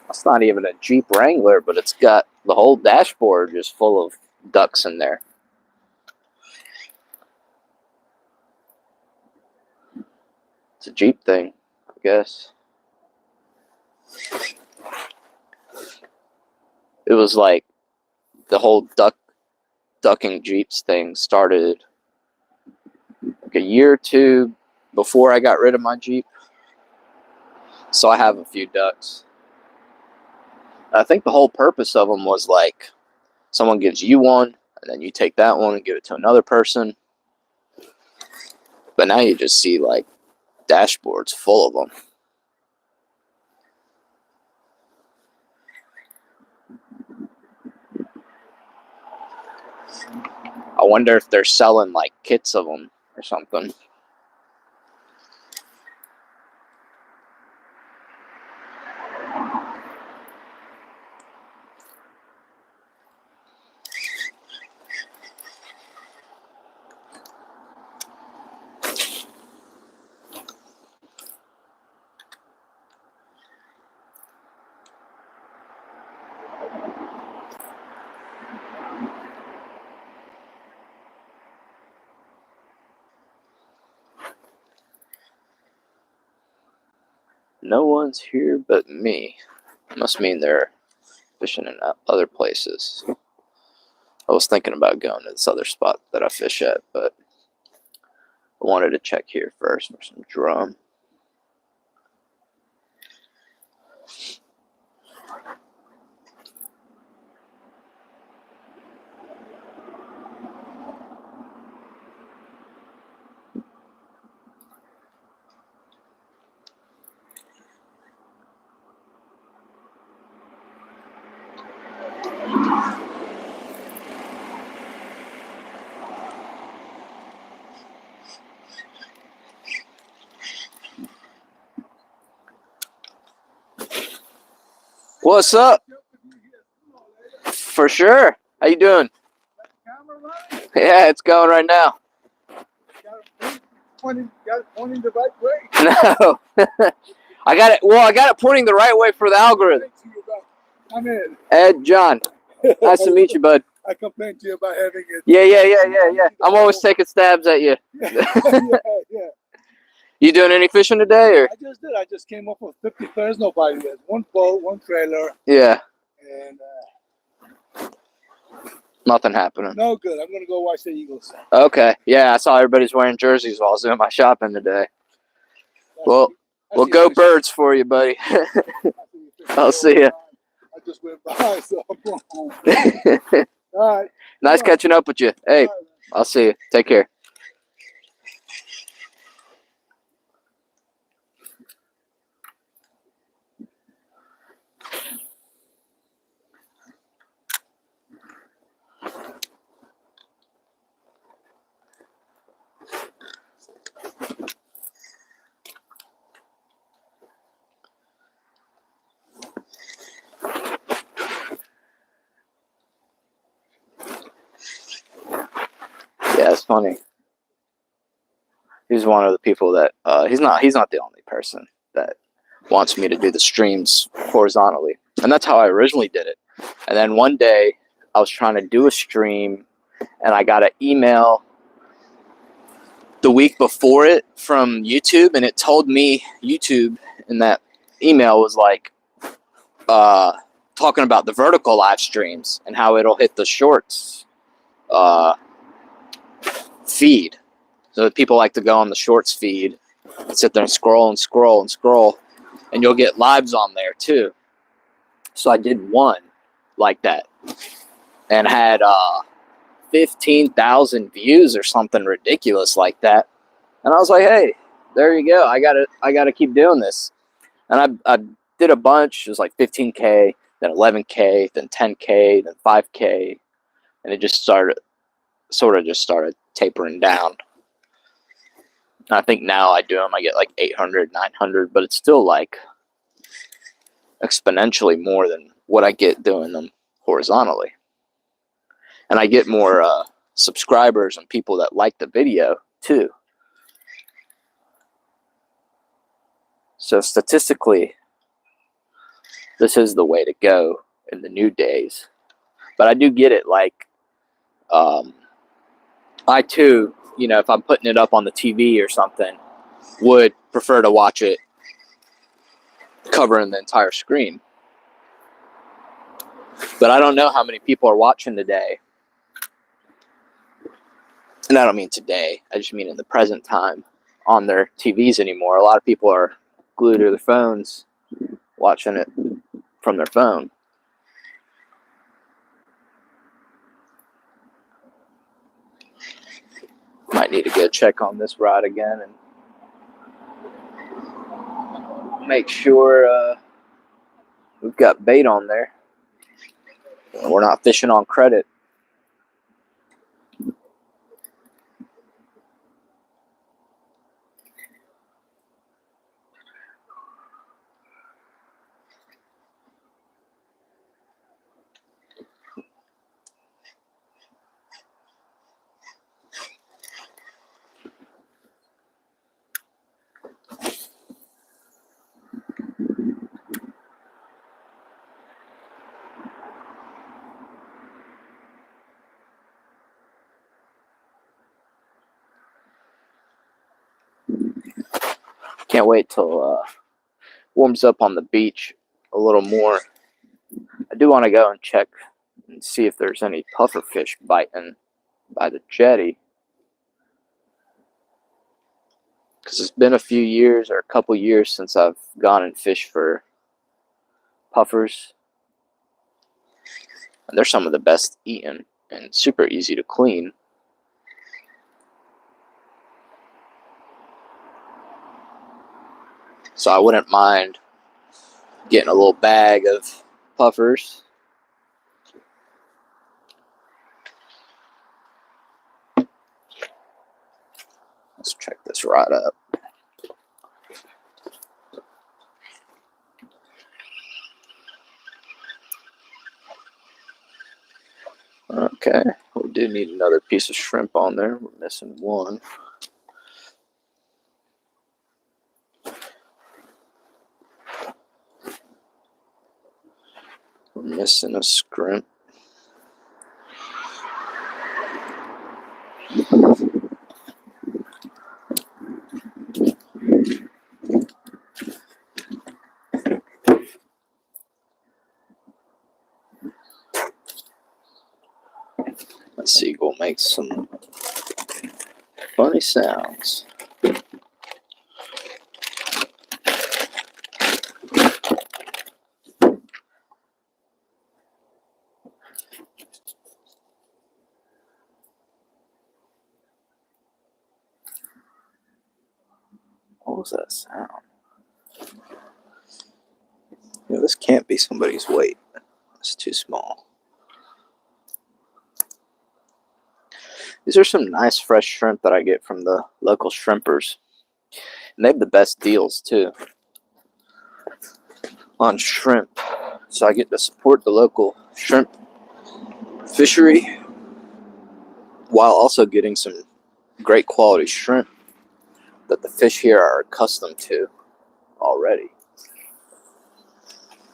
It's not even a Jeep Wrangler, but it's got the whole dashboard just full of ducks in there. It's a Jeep thing, I guess. It was like the whole ducking Jeeps thing started like a year or two before I got rid of my Jeep. So I have a few ducks. I think the whole purpose of them was like someone gives you one, and then you take that one and give it to another person. But now you just see like dashboards full of them. I wonder if they're selling like kits of them or something. No one's here but me. Must mean they're fishing in other places. I was thinking about going to this other spot that I fish at, but I wanted to check here first for some drum. What's up? For sure. How you doing? Yeah, it's going right now. Got it pointing the right way. No. I got it. Well, I got it pointing the right way for the algorithm. I'm in. Ed, John. Nice to meet you, bud. I complained to you about having it. Yeah. I'm always taking stabs at you. Yeah. You doing any fishing today, or? I just did. I just came up with 50 pairs, nobody yet. One boat, one trailer. Yeah. And Nothing happening. no good. I'm gonna go watch the Eagles. Okay. Yeah, I saw everybody's wearing jerseys while I was doing my shopping today. Well, go birds for you, buddy. I'll see you. I just went by, so I'm going home. All right. Nice catching up with you. Hey, I'll see you. Take care. Yeah, it's funny. He's one of the people that he's not the only person that wants me to do the streams horizontally. And that's how I originally did it. And then one day I was trying to do a stream and I got an email the week before it from YouTube, and it told me YouTube in that email was like talking about the vertical live streams and how it'll hit the shorts feed. So people like to go on the shorts feed and sit there and scroll, and you'll get lives on there too. So I did one like that and had 15,000 views or something ridiculous like that. And I was like, hey, there you go. I gotta keep doing this. And I did a bunch. It was like 15K, then 11K, then 10K, then 5K, and it just started tapering down. I think now I do them, I get like 800, 900, but it's still like exponentially more than what I get doing them horizontally. And I get more subscribers and people that like the video too. So statistically, this is the way to go in the new days. But I do get it, like, I too, if I'm putting it up on the TV or something, would prefer to watch it covering the entire screen. But I don't know how many people are watching today. And I don't mean today, I just mean in the present time. on their TVs anymore. A lot of people are glued to their phones, watching it from their phone. Might need to go check on this rod again and make sure we've got bait on there. We're not fishing on credit. Can't wait till warms up on the beach a little more. I do want to go and check and see if there's any puffer fish biting by the jetty. Because it's been a few years or a couple years since I've gone and fished for puffers. And they're some of the best eaten and super easy to clean. So I wouldn't mind getting a little bag of puffers. Let's check this rod up. Okay, we do need another piece of shrimp on there. We're missing one. We're missing a scrimp. That seagull makes some funny sounds. What was that sound? You know, this can't be somebody's weight. It's too small. These are some nice fresh shrimp that I get from the local shrimpers. And they have the best deals too on shrimp. So I get to support the local shrimp fishery while also getting some great quality shrimp that the fish here are accustomed to already.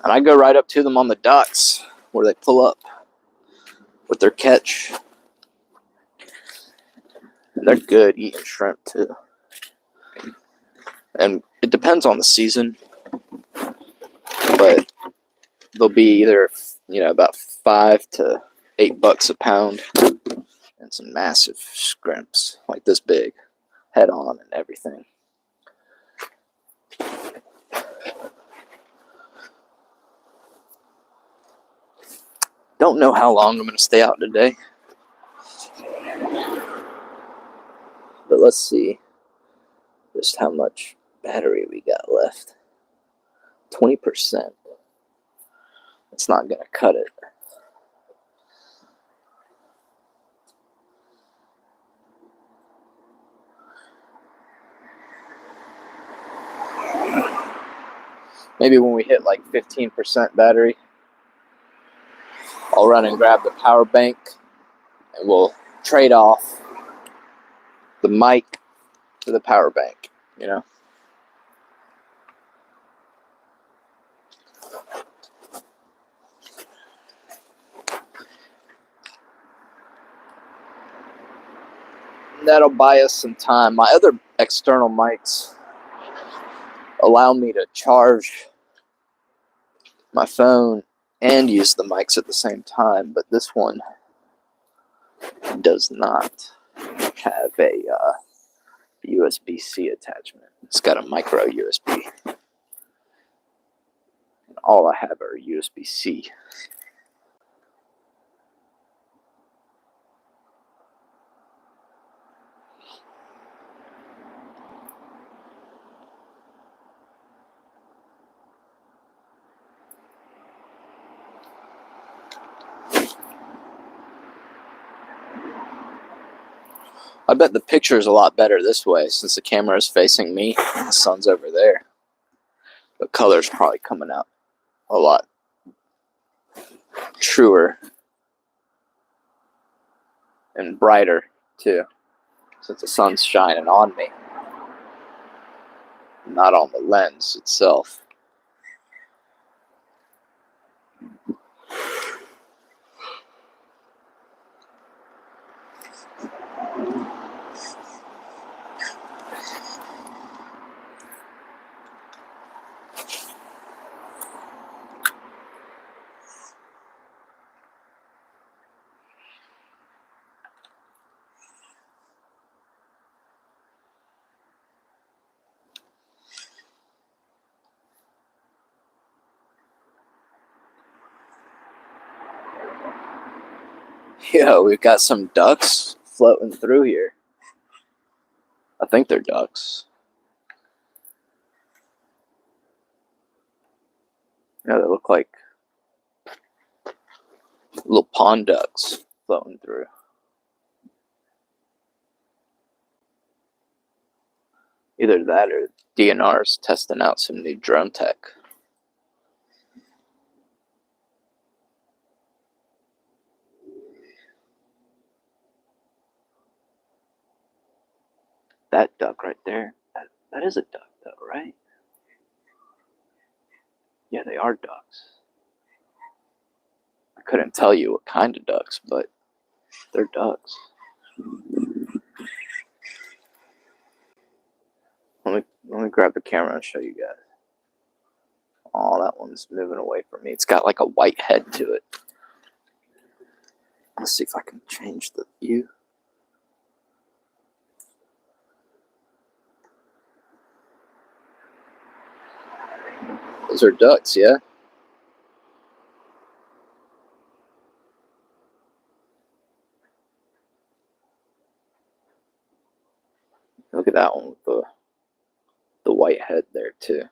And I go right up to them on the docks where they pull up with their catch. And they're good eating shrimp too. And it depends on the season, but they'll be either, about $5 to $8 a pound, and some massive scrimps like this big, head on and everything. Don't know how long I'm going to stay out today, but let's see just how much battery we got left. 20%. It's not going to cut it. Maybe when we hit like 15% battery, I'll run and grab the power bank and we'll trade off the mic to the power bank, That'll buy us some time. My other external mics allow me to charge my phone and use the mics at the same time, but this one does not have a USB-C attachment. It's got a micro USB. And all I have are USB-C. I bet the picture is a lot better this way since the camera is facing me and the sun's over there. The color's probably coming out a lot truer and brighter too, since the sun's shining on me, not on the lens itself. Yeah, we've got some ducks floating through here. I think they're ducks. Yeah, they look like little pond ducks floating through. Either that or DNR's testing out some new drone tech. That duck right there, that is a duck though, right? Yeah, they are ducks. I couldn't tell you what kind of ducks, but they're ducks. Let me grab the camera and show you guys. Oh, that one's moving away from me. It's got like a white head to it. Let's see if I can change the view. Those are ducks, yeah? Look at that one with the white head there too.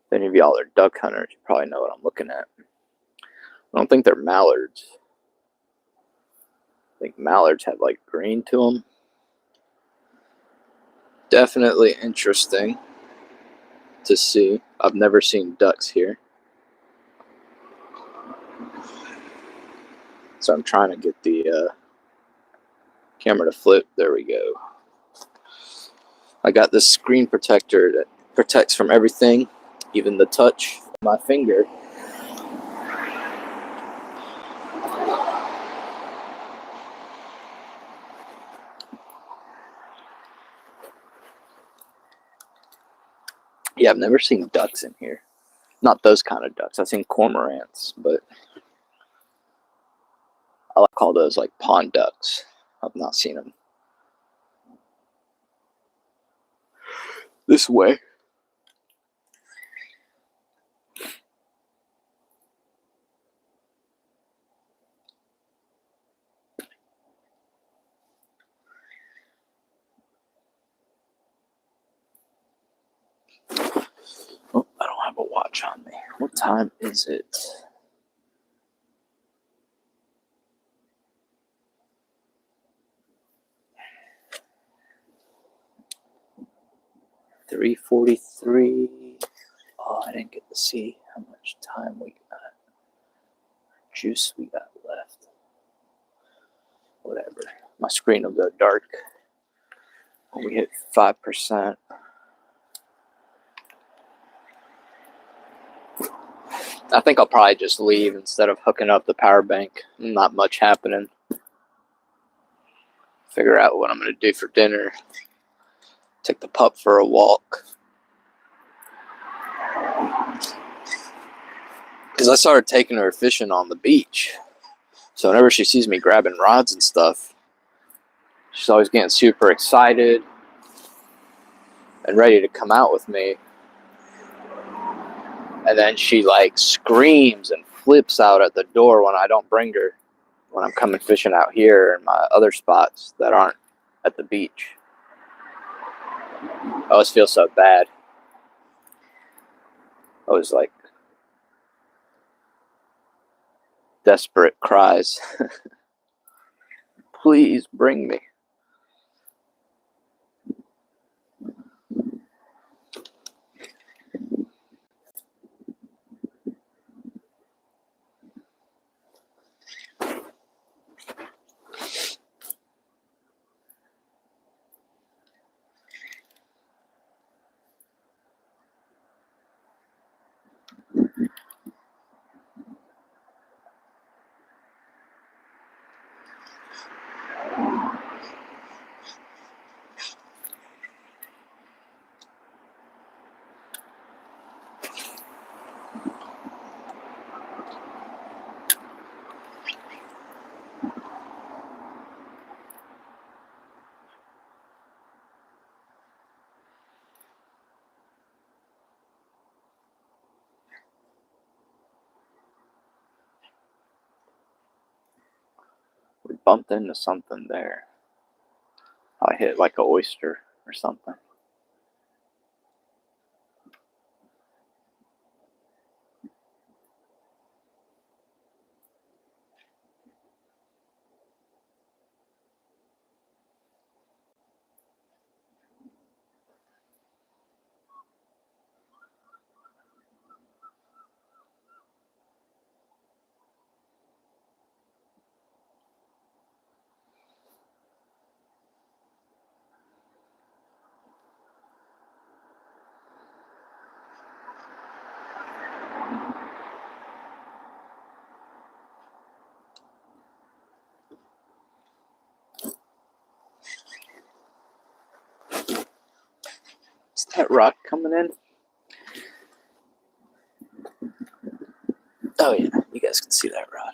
If any of y'all are duck hunters, you probably know what I'm looking at. I don't think they're mallards. I think mallards have like green to them. Definitely interesting to see. I've never seen ducks here. So I'm trying to get the camera to flip. There we go. I got this screen protector that protects from everything, even the touch of my finger. Yeah, I've never seen ducks in here. Not those kind of ducks. I've seen cormorants, but I like call those like pond ducks. I've not seen them this way. Oh, I don't have a watch on me. What time is it? $3:43. Oh, I didn't get to see how much time we got. Juice we got left. Whatever. My screen will go dark when we hit 5%. I think I'll probably just leave instead of hooking up the power bank. Not much happening. Figure out what I'm going to do for dinner. Take the pup for a walk. Because I started taking her fishing on the beach. So whenever she sees me grabbing rods and stuff, She's always getting super excited and ready to come out with me. And then she like screams and flips out at the door when I don't bring her when I'm coming fishing out here in my other spots that aren't at the beach. I always feel so bad. I was like desperate cries. Please bring me. We bumped into something there. I hit like an oyster or something. Is that rock coming in? Oh yeah, you guys can see that rod.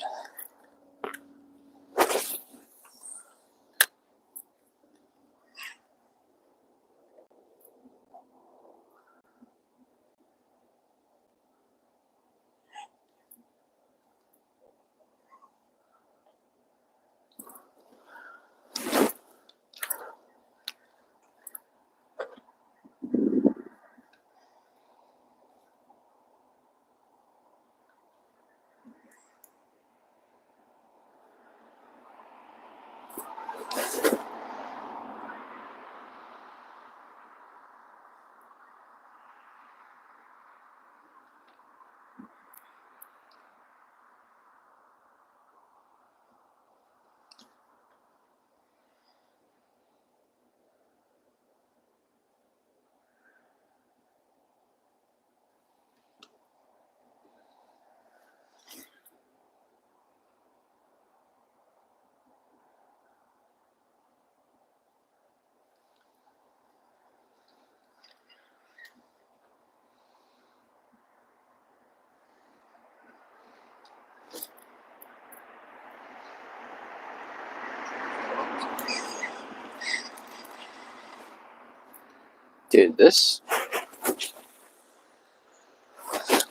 Dude, this,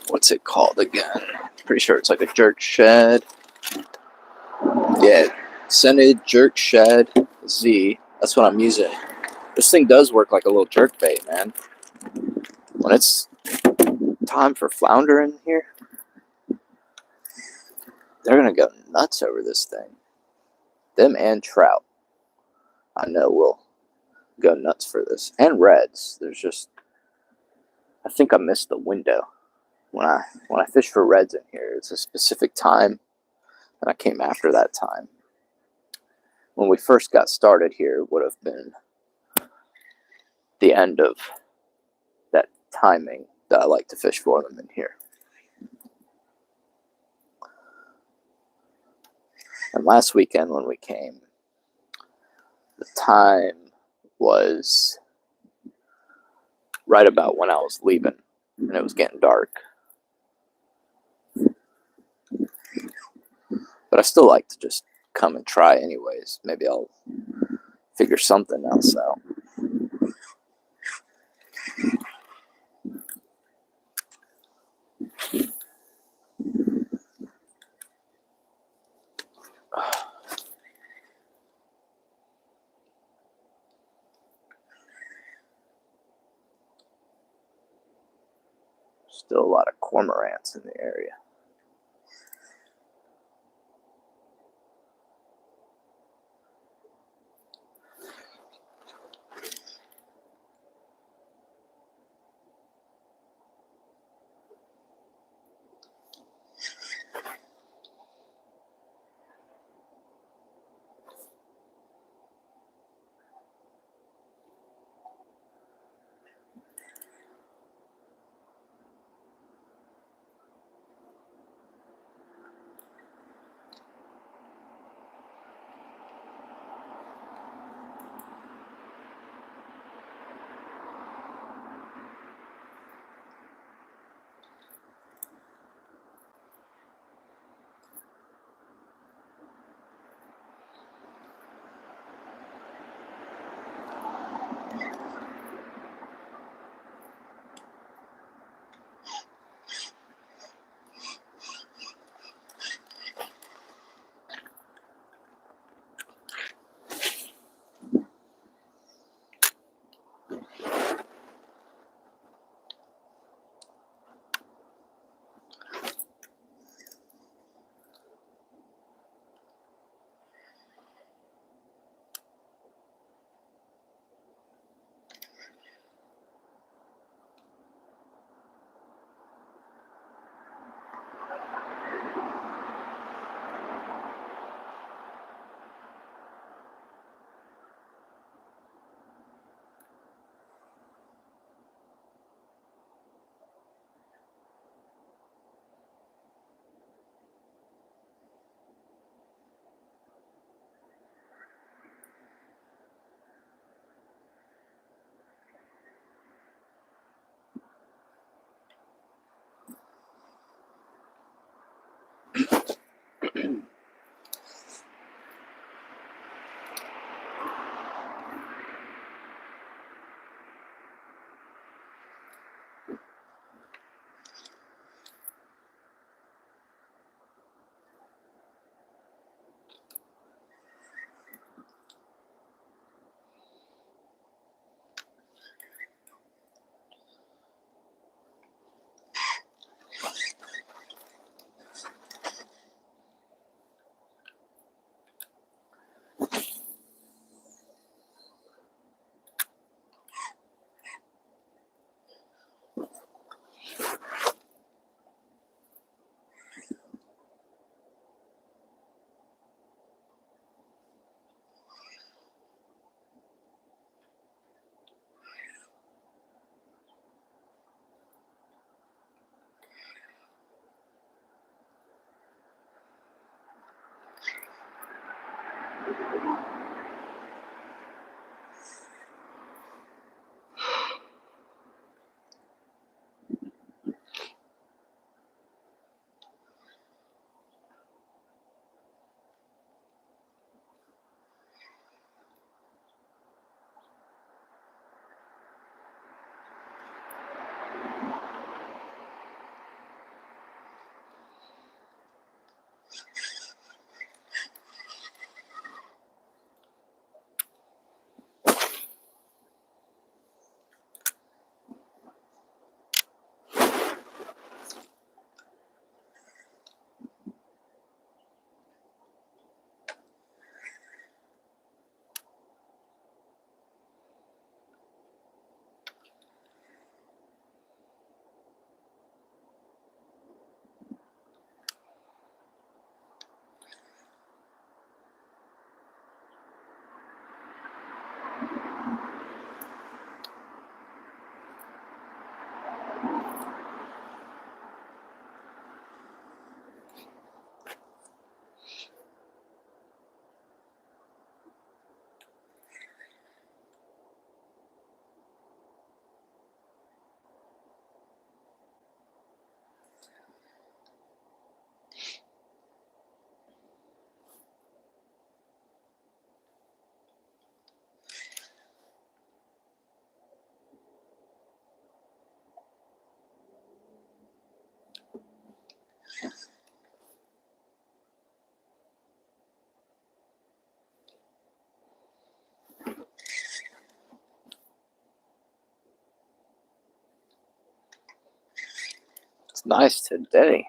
what's it called again? Pretty sure it's like a jerk shed. Yeah, scented jerk shed Z. That's what I'm using. This thing does work like a little jerk bait, man. When it's time for flounder in here, they're gonna go nuts over this thing. Them and trout, I know, will go nuts for this. And reds. There's just, I think I missed the window. When I fish for reds in here, it's a specific time, and I came after that time. When we first got started here, would have been the end of that timing that I like to fish for them in here. And last weekend when we came, the time was right about when I was leaving, and it was getting dark. But I still like to just come and try anyways. Maybe I'll figure something else out. Still a lot of cormorants in the area. It's nice today.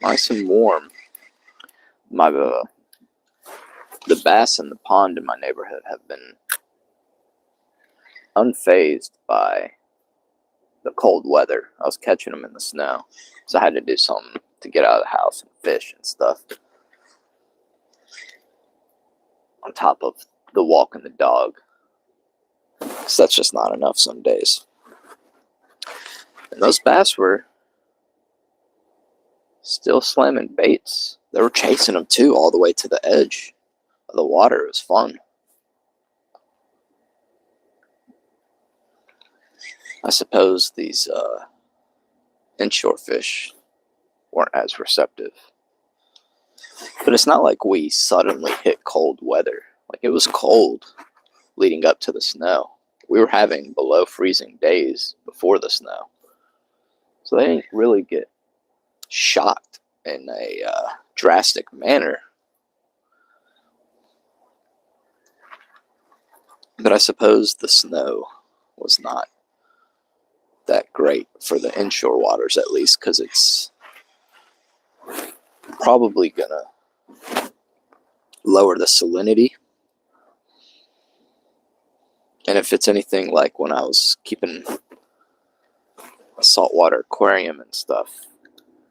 Nice and warm. The bass in the pond in my neighborhood have been unfazed by the cold weather. I was catching them in the snow, so I had to do something to get out of the house and fish and stuff. On top of the walking the dog, because that's just not enough some days. And those bass were still slamming baits. They were chasing them too, all the way to the edge of the water. It was fun. I suppose these inshore fish weren't as receptive. But it's not like we suddenly hit cold weather. Like, it was cold leading up to the snow. We were having below freezing days before the snow. So they didn't really get shocked in a drastic manner. But I suppose the snow was not that great for the inshore waters, at least, because it's probably gonna lower the salinity. And if it's anything like when I was keeping a saltwater aquarium and stuff,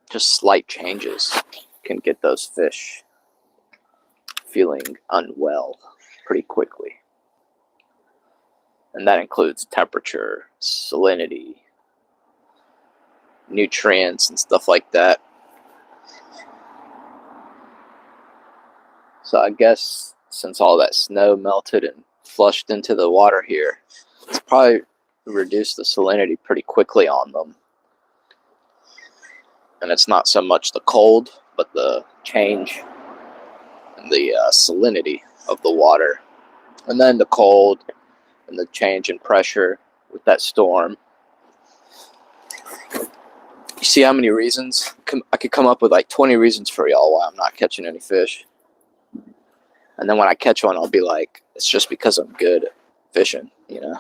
just slight changes can get those fish feeling unwell pretty quickly. And that includes temperature, salinity, nutrients, and stuff like that. So I guess since all that snow melted and flushed into the water here, it's probably reduced the salinity pretty quickly on them. And it's not so much the cold, but the change in the salinity of the water. And then the cold and the change in pressure with that storm. You see how many reasons? I could come up with like 20 reasons for y'all why I'm not catching any fish. And then when I catch one, I'll be like, it's just because I'm good at fishing, you know?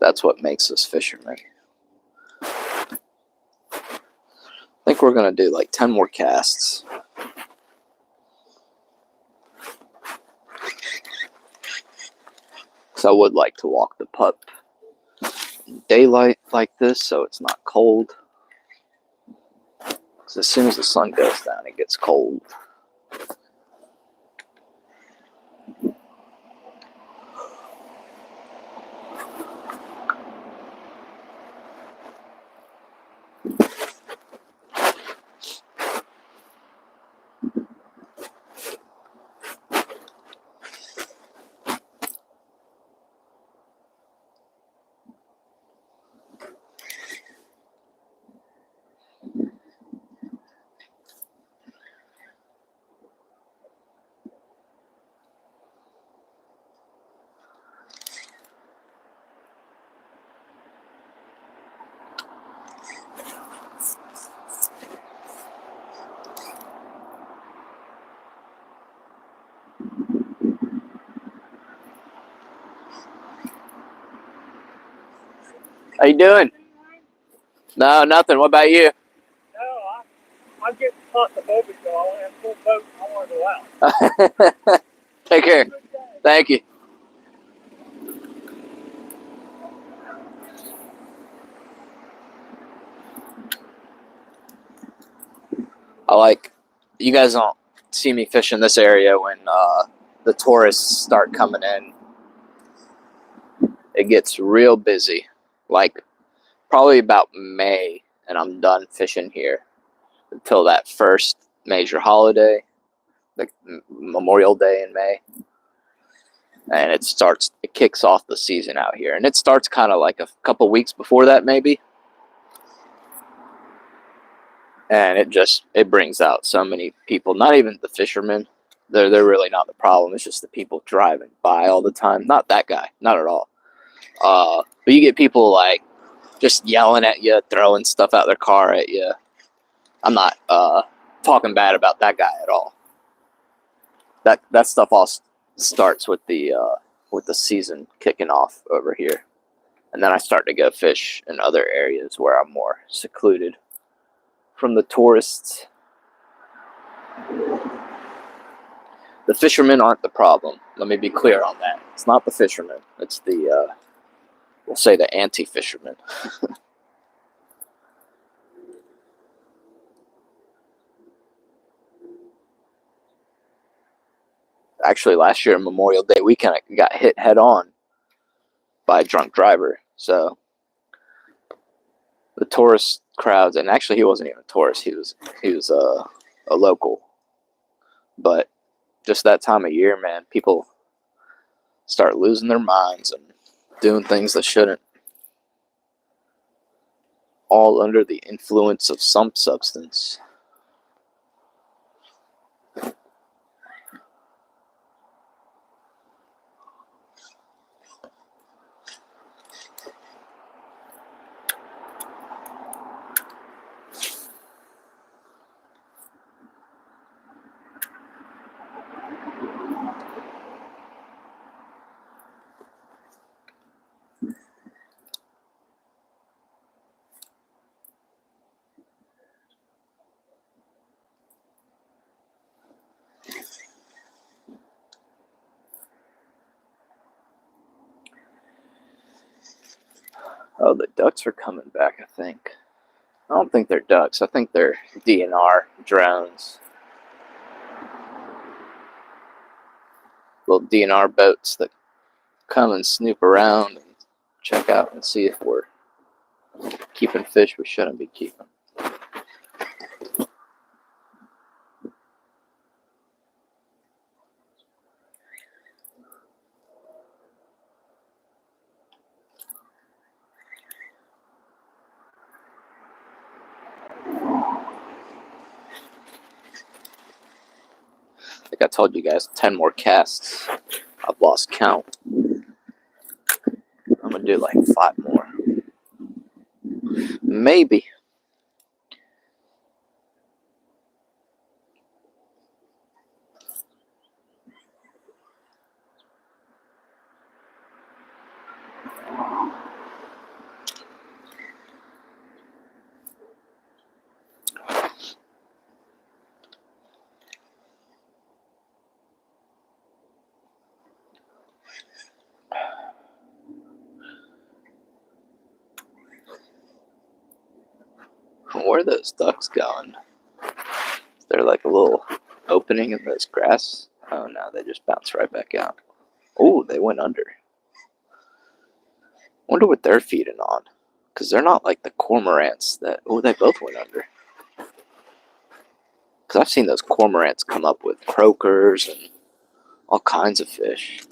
That's what makes us fishermen. I think we're going to do like 10 more casts. Because I would like to walk the pup in daylight like this so it's not cold. Because as soon as the sun goes down, it gets cold. How you doing? No, nothing. What about you? No, I'm getting claustrophobic, so I want to have a full boat. I want to go out. Take care. Thank you. You guys don't see me fish in this area when the tourists start coming in. It gets real busy. Like, probably about May, and I'm done fishing here until that first major holiday, like Memorial Day in May. And it kicks off the season out here. And it starts kind of like a couple weeks before that, maybe. And it brings out so many people, not even the fishermen. They're really not the problem. It's just the people driving by all the time. Not that guy, not at all. But you get people like just yelling at you, throwing stuff out their car at you. I'm not talking bad about that guy at all. that stuff all starts with the season kicking off over here, and then I start to go fish in other areas where I'm more secluded from the tourists. The fishermen aren't the problem. Let me be clear on that. It's not the fishermen. It's the we'll say the anti-fishermen. Actually, last year, Memorial Day weekend, I got hit head on by a drunk driver. So the tourist crowds, and actually he wasn't even a tourist. He was a local. But just that time of year, man, people start losing their minds and doing things that shouldn't. All under the influence of some substance. Oh, the ducks are coming back, I think. I don't think they're ducks. I think they're DNR drones. Little DNR boats that come and snoop around and check out and see if we're keeping fish we shouldn't be keeping. Like I told you guys, 10 more casts. I've lost count. I'm gonna do like 5 more. Maybe. Where are those ducks going? Is there like a little opening in this grass? Oh no, they just bounced right back out. Oh, they went under. Wonder what they're feeding on. Because they're not like the cormorants that... Oh, they both went under. Because I've seen those cormorants come up with croakers and all kinds of fish.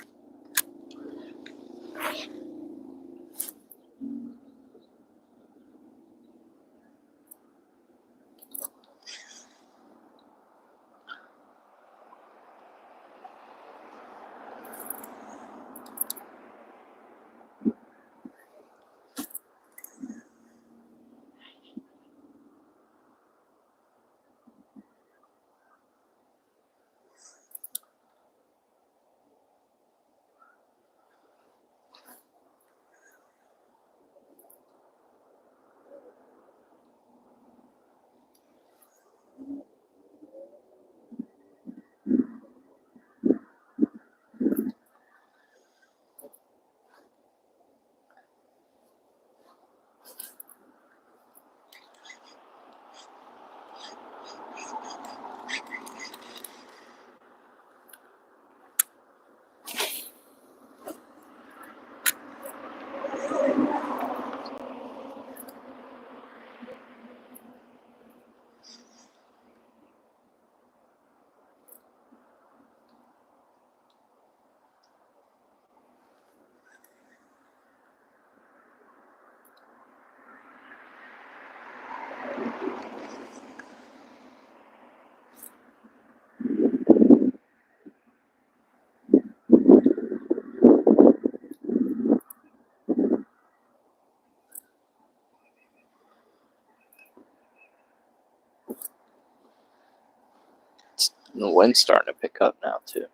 And the wind's starting to pick up now, too.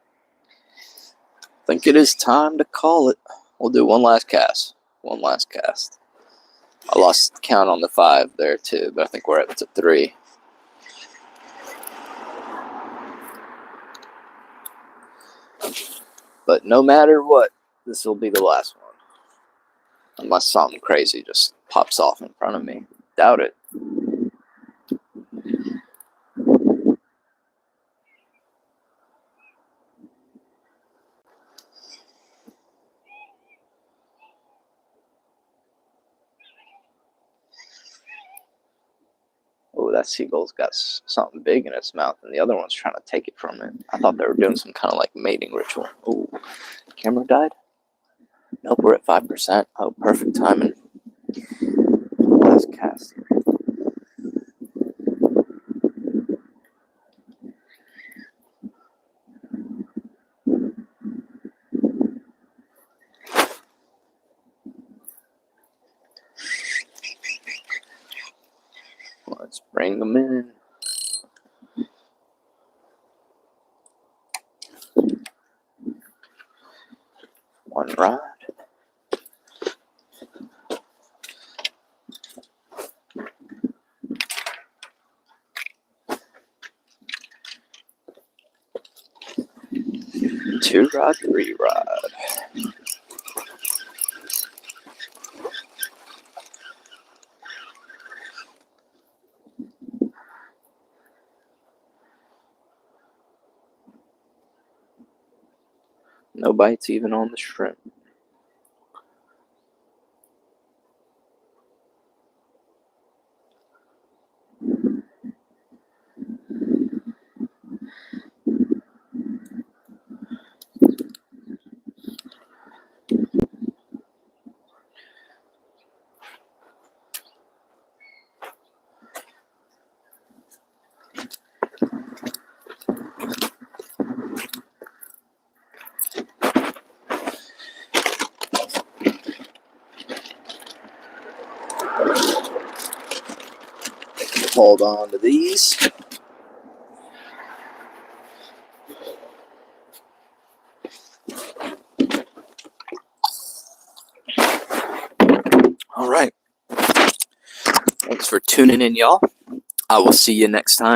I think it is time to call it. We'll do one last cast. One last cast. I lost count on the 5 there, too, but I think we're up to 3. But no matter what, this will be the last one. Unless something crazy just pops off in front of me. Doubt it. Oh, that seagull's got something big in its mouth, and the other one's trying to take it from it. I thought they were doing some kind of like mating ritual. Oh, camera died? Nope, we're at 5%. Oh, perfect timing. Last cast. Let's bring them in. One rod. Two rod, 3 rod. No bites even on the shrimp. Hold on to these. All right. Thanks for tuning in, y'all. I will see you next time.